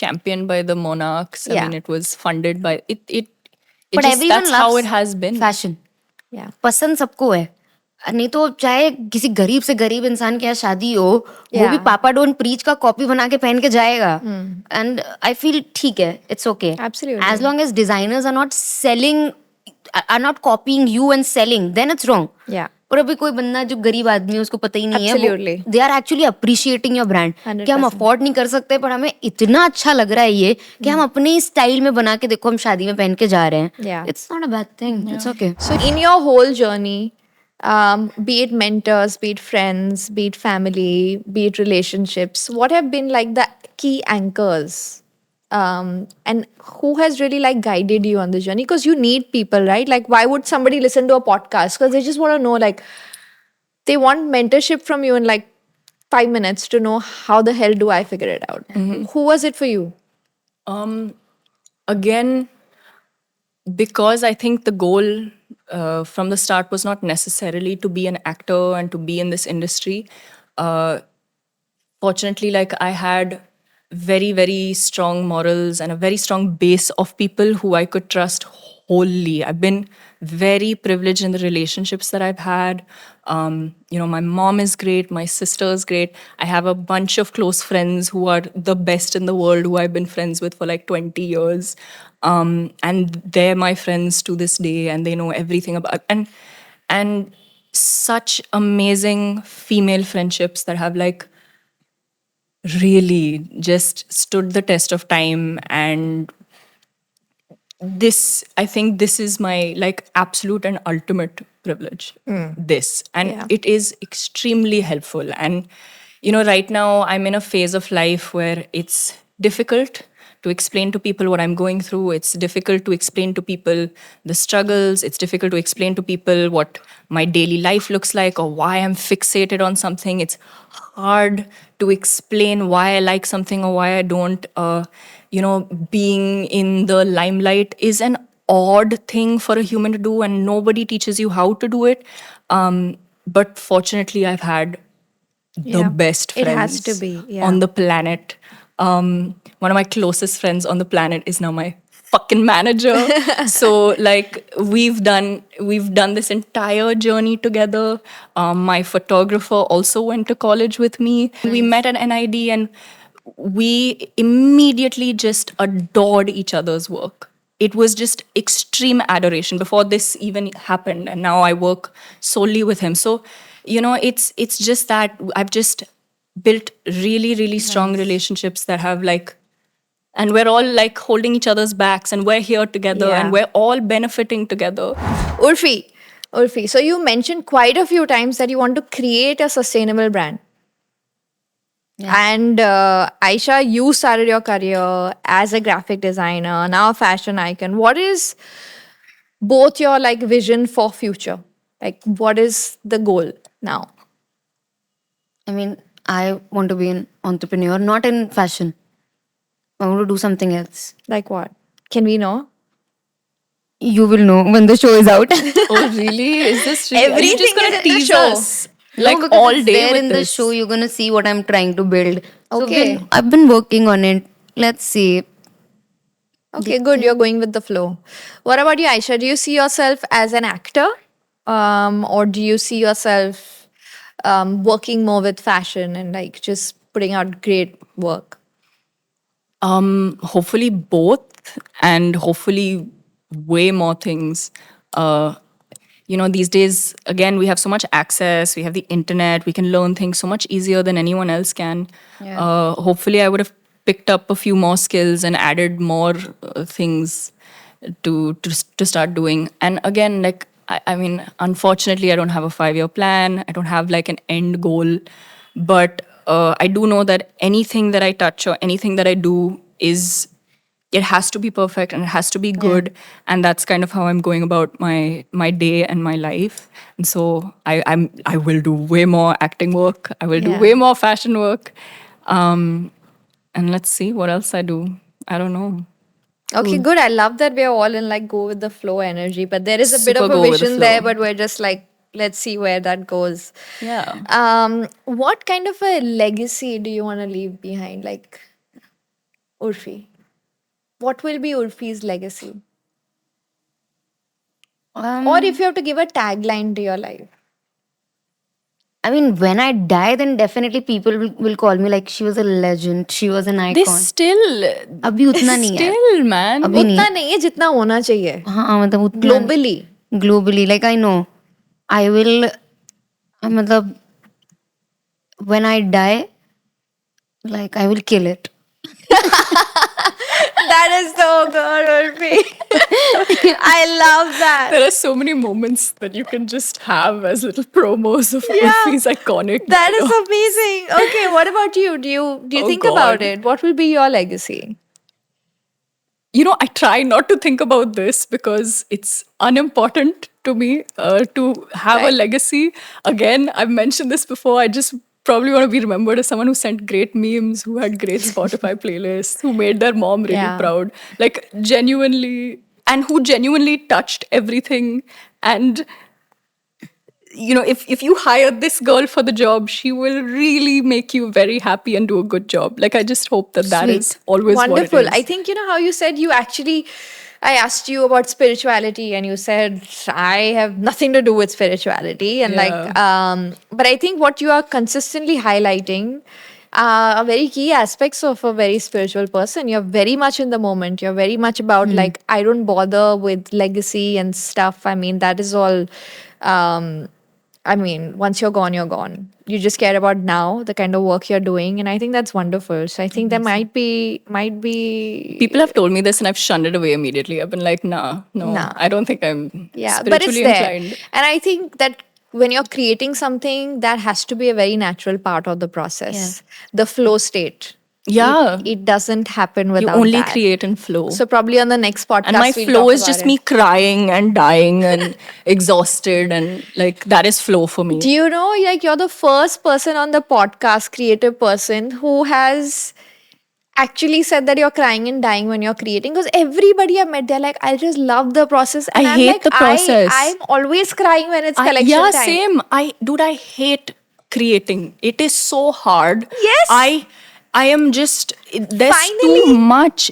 championed by the monarchs. I Yeah. mean, it was funded by it. But Just, everyone that's loves how it has been. fashion. Yeah. पसंद सबको है. नहीं तो चाहे किसी गरीब से गरीब इंसान के यहाँ शादी हो, वो Yeah. भी पापा डोंट प्रीच का कॉपी बना के पहन के जाएगा. एंड आई फील ठीक है, it's okay. Absolutely. As long as designers are not selling, are not copying you and selling, then it's wrong. Yeah. और अभी कोई बंदा जो गरीब आदमी है उसको पता ही नहीं Absolutely. है, they are actually appreciating your brand, कि हम 100%. अफोर्ड नहीं कर सकते पर हमें इतना अच्छा लग रहा है ये कि हम अपने स्टाइल में बना के देखो हम शादी में पहन के जा रहे हैं. Yeah. It's not a bad thing, it's okay. So, in your whole journey, be it mentors, be it friends, be it family, be it relationships, what have been like the key anchors? And who has really like guided you on this journey? Because you need people, right? Like, why would somebody listen to a podcast? Because they just want to know, like, they want mentorship from you in like 5 minutes to know how the hell do I figure it out. Who was it for you? Again, because I think the goal from the start was not necessarily to be an actor and to be in this industry. Fortunately, like I had very, very strong morals and a very strong base of people who I could trust wholly. I've been very privileged in the relationships that I've had. You know, my mom is great, my sister is great. I have a bunch of close friends who are the best in the world, who I've been friends with for like 20 years. And they're my friends to this day, and they know everything about and such amazing female friendships that have like really just stood the test of time. And this, I think this is my like absolute and ultimate privilege. This, and Yeah. it is extremely helpful. And you know, right now I'm in a phase of life where it's difficult to explain to people what I'm going through. It's difficult to explain to people the struggles. It's difficult to explain to people what my daily life looks like or why I'm fixated on something. It's hard to explain why I like something or why I don't. You know, being in the limelight is an odd thing for a human to do, and nobody teaches you how to do it. But fortunately, I've had the Yeah. best It friends has to be, yeah. on the planet. One of my closest friends on the planet is now my fucking manager. So like we've done this entire journey together. My photographer also went to college with me. We met at NID and we immediately just adored each other's work. it was just extreme adoration before this even happened, and now I work solely with him. So, it's just that I've just built really, really strong relationships that have like, and we're all like holding each other's backs, and we're here together, Yeah. and we're all benefiting together. Urfi, so you mentioned quite a few times that you want to create a sustainable brand. And Aisha, you started your career as a graphic designer, now a fashion icon. What is both your like vision for future? Like, what is the goal now? I mean, I want to be an entrepreneur, not in fashion. I want to do something else. Like what? Can we know? You will know when the show is out. Oh, really? Is this really? Are you Everything just gonna is in the tease show. us No, like because all it's day there with in this? the show. You're gonna see what I'm trying to build. So Okay. I've been working on it. Let's see. Okay, good. You're going with the flow. What about you, Aisha? Do you see yourself as an actor? Or do you see yourself working more with fashion and like just putting out great work? Hopefully both, and hopefully way more things. These days, again, we have so much access. We have the internet. We can learn things so much easier than anyone else can. Hopefully, I would have picked up a few more skills and added more things to start doing. And again, like I mean, unfortunately, I don't have a 5-year plan. I don't have like an end goal, but I do know that anything that I touch or anything that I do it has to be perfect and it has to be good, and that's kind of how I'm going about my day and my life. And so I will do way more acting work. I will do Yeah. way more fashion work, and let's see what else I do. I don't know. Okay, good. I love that we're all in like go with the flow energy, but there is a bit Super of a go with the vision there, flow. but we're just like, let's see where that goes. Yeah. What kind of a legacy do you want to leave behind? Like, Urfi, what will be Urfi's legacy? Or if you have to give a tagline to your life. I mean, when I die, then definitely people will call me like she was a legend. She was an They icon. still अभी उतना नहीं है. still, man. अभी नहीं. उतना नहीं है जितना होना चाहिए. हाँ मतलब उतना. Globally. Globally, like I know, I will. मतलब when I die, like I will kill it. That is so good, Urfi. I love that. There are so many moments that you can just have as little promos of Urfi's iconic. That is dialogue. amazing. Okay, what about you? Do you Oh, think about God. it? What will be your legacy? I try not to think about this because it's unimportant to me to have a Right. legacy. Again, I've mentioned this before. I just probably want to be remembered as someone who sent great memes, who had great Spotify playlists, who made their mom really Yeah. proud. Like, genuinely, and who genuinely touched everything. And if you hire this girl for the job, she will really make you very happy and do a good job. Like, I just hope that is Sweet. always Wonderful. what it is. I think you know how you said you actually. I asked you about spirituality, and you said I have nothing to do with spirituality, and but I think what you are consistently highlighting are very key aspects of a very spiritual person. You're very much in the moment. You're very much about like I don't bother with legacy and stuff. I mean that is all. I mean, once you're gone, you're gone. You just care about now, the kind of work you're doing, and I think that's wonderful. So I think there might be People have told me this and I've shunned it away immediately. I've been like, no, Nah. I don't think I'm yeah, but it's spiritually there. inclined. And I think that when you're creating something, that has to be a very natural part of the process. The flow state. Yeah. It doesn't happen You without only that. create in flow. So probably on the next podcast, and my we'll flow talk is about just it. me crying and dying and exhausted, and like that is flow for me. Do you know, like you're the first person on the podcast, creative person, who has actually said that you're crying and dying when you're creating? Because everybody I've met, they're like, I just love the process. And I I'm hate like, the process. I'm always crying when it's collection yeah, time. same. I hate creating. It is so hard. Yes. I am just there's Finally. too much.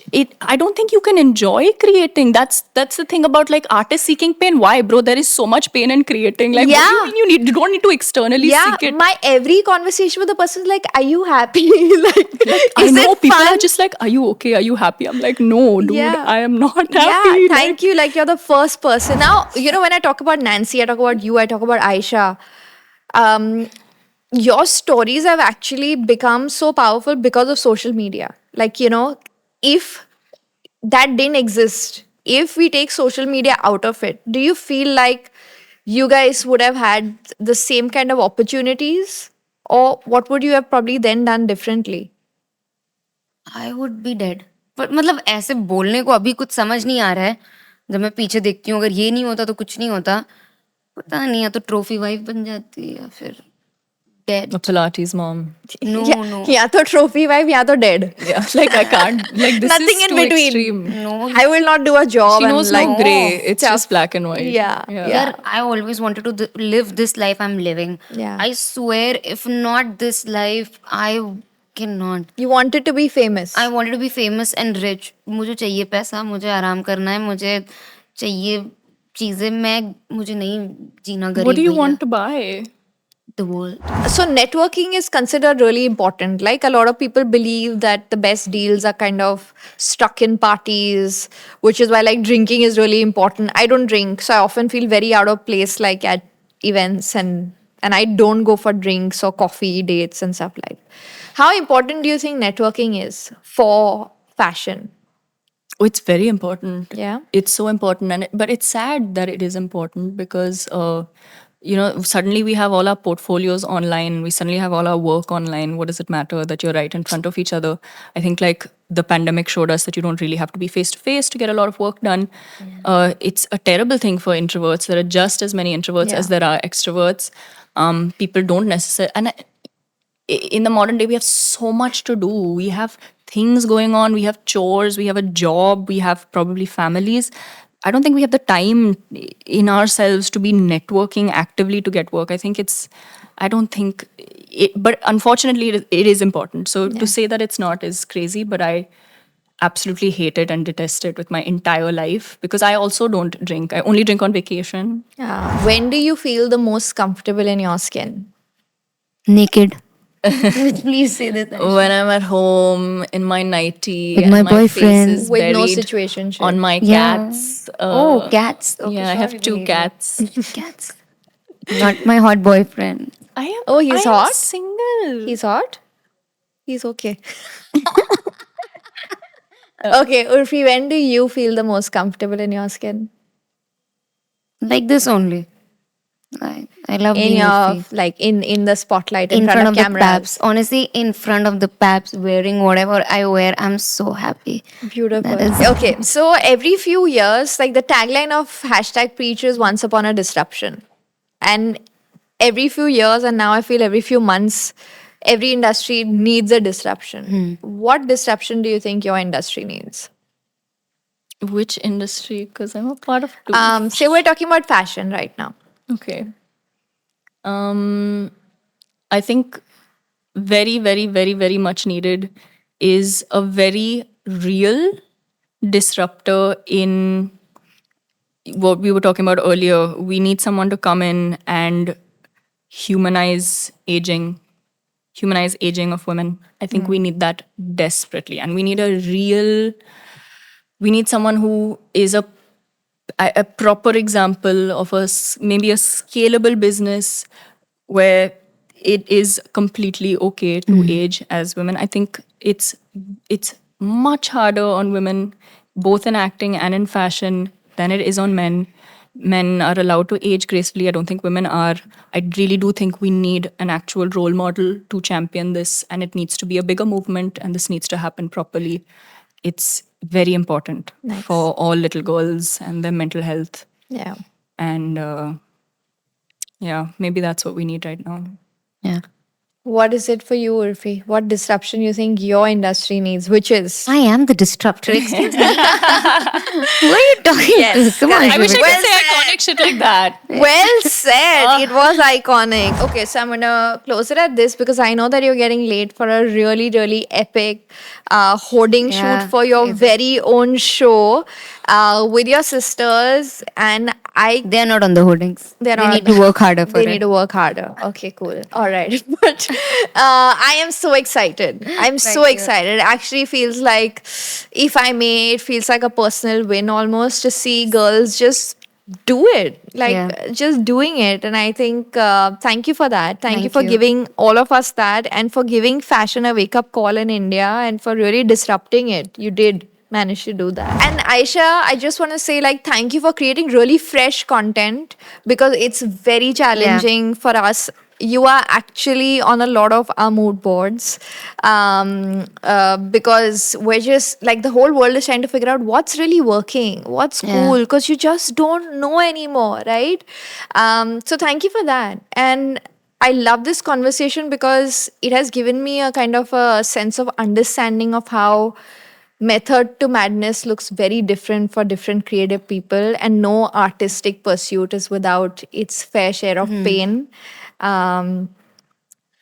I don't think you can enjoy creating. That's the thing about like artists seeking pain. Why, bro? There is so much pain in creating. Like, what do Yeah. you mean you don't need to externally Yeah, seek it? my every conversation with the person is like, "Are you happy? like, I is know it people fun?" are just like, "Are you okay? Are you happy?" I'm like, "No, dude, Yeah. I am not Yeah, happy." thank you. Like you're the first person. Now, when I talk about Nancy, I talk about you, I talk about Aisha. Your stories have actually become so powerful because of social media. Like, if that didn't exist, if we take social media out of it, do you feel like you guys would have had the same kind of opportunities? Or what would you have probably then done differently? I would be dead. पर मतलब ऐसे बोलने को अभी कुछ समझ नहीं आ रहा है। जब मैं पीछे देखती हूँ, अगर ये नहीं होता तो कुछ नहीं होता। पता नहीं, या तो ट्रॉफी वाइफ बन जाती या फिर dead. A Pilates mom. No yeah, no yeah, to trophy wife, yeah, to dead. Yeah, like I can't. Like this Nothing is in too between. extreme. No I will not do a job. She and knows like no gray. It's stuff. just black and white. Yeah. यार I always wanted to live this life I'm living. Yeah. I swear if not this life I cannot. You wanted to be famous. I wanted to be famous and rich. मुझे चाहिए पैसा, मुझे आराम करना है, मुझे चाहिए चीजें। मुझे नहीं जीना गरीब What do you भैया। want to buy? The world. So networking is considered really important. Like a lot of people believe that the best deals are kind of struck in parties, which is why like drinking is really important. I don't drink, so I often feel very out of place like at events and I don't go for drinks or coffee dates and stuff like. How important do you think networking is for fashion? Oh, it's very important. Yeah. It's so important, but it's sad that it is important because suddenly we have all our portfolios online. We suddenly have all our work online. What does it matter that you're right in front of each other? I think like the pandemic showed us that you don't really have to be face to face to get a lot of work done. It's a terrible thing for introverts. There are just as many introverts Yeah. as there are extroverts. People don't necessarily in the modern day we have so much to do. We have things going on, we have chores, we have a job, we have probably families. I don't think we have the time in ourselves to be networking actively to get work. I don't think it, but unfortunately it is important. So to say that it's not is crazy, but I absolutely hate it and detest it with my entire life because I also don't drink. I only drink on vacation. When do you feel the most comfortable in your skin? Naked. Please say that. When I'm at home in my nightie With and my my boyfriend. face is With no buried situationship. on my Yeah. cats. Oh, cats. Okay, Yeah, I have sorry, 2 Vinay. cats. Cats. Not my hot boyfriend. I am. Oh, he's I am hot? single. He's hot? He's okay. Okay, Urfi, when do you feel the most comfortable in your skin? Like this only. I love In being your Urfi. like in the spotlight In front of the cameras. paps. Honestly, in front of the paps, wearing whatever I wear, I'm so happy. Beautiful. That is- Okay, so every few years, like the tagline of hashtag Preach is once upon a disruption. And every few years, and now I feel every few months, every industry needs a disruption. What disruption do you think your industry needs? Which industry? Because I'm a part of 2. Say we're talking about fashion right now. Okay. I think very, very, very, very much needed is a very real disruptor in what we were talking about earlier. We need someone to come in and humanize aging of women. I think we need that desperately. And we need we need someone who is a proper example of maybe a scalable business where it is completely okay to age as women. I think it's much harder on women, both in acting and in fashion, than it is on men. Men are allowed to age gracefully. I don't think women are. I really do think we need an actual role model to champion this, and it needs to be a bigger movement, and this needs to happen properly. It's very important for all little girls and their mental health. Yeah. And maybe that's what we need right now. Yeah. What is it for you, Urfi? What disruption you think your industry needs? Which is? I am the disruptor. Excuse me. What are you talking about? Come on. I wish I Shubham. could say iconic like shit like that. Well said. It was iconic. Okay, so I'm gonna close it at this because I know that you're getting late for a really, really epic hoarding Yeah, shoot for your very own show with your sisters. And They're not on the hoardings. They're They not. need to work harder for they it. need to work harder. Okay, cool. All right. But I am so excited. I'm so Thank you. excited. It actually feels like, if I may, it feels like a personal win almost to see girls just do it. Like, Yeah. just doing it. And I think, thank you for that. Thank you Thank for you. giving all of us that and for giving fashion a wake up call in India and for really disrupting it. You did manage to do that. And Aisha, I just want to say, like, thank you for creating really fresh content because it's very challenging for us. You are actually on a lot of our mood boards because we're just like, the whole world is trying to figure out what's really working, what's cool, because you just don't know anymore, right? So thank you for that. And I love this conversation because it has given me a kind of a sense of understanding of how method to madness looks very different for different creative people, and no artistic pursuit is without its fair share of pain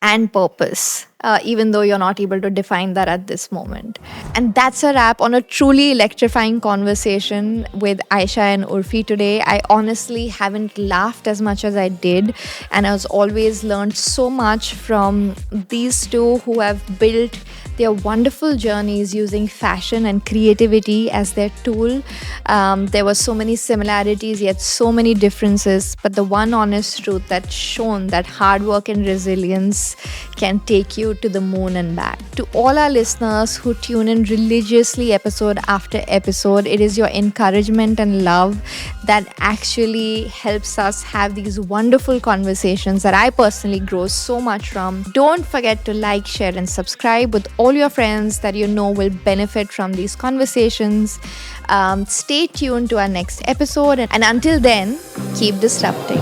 and purpose, even though you're not able to define that at this moment. And that's a wrap on a truly electrifying conversation with Aisha and Urfi today. I honestly haven't laughed as much as I did, and I was always learned so much from these two who have built their wonderful journeys using fashion and creativity as their tool. There were so many similarities, yet so many differences. But the one honest truth that's shown that hard work and resilience can take you to the moon and back. To all our listeners who tune in religiously episode after episode, it is your encouragement and love that actually helps us have these wonderful conversations that I personally grow so much from. Don't forget to like, share, and subscribe with all your friends that you know will benefit from these conversations. Stay tuned to our next episode, and until then, keep disrupting.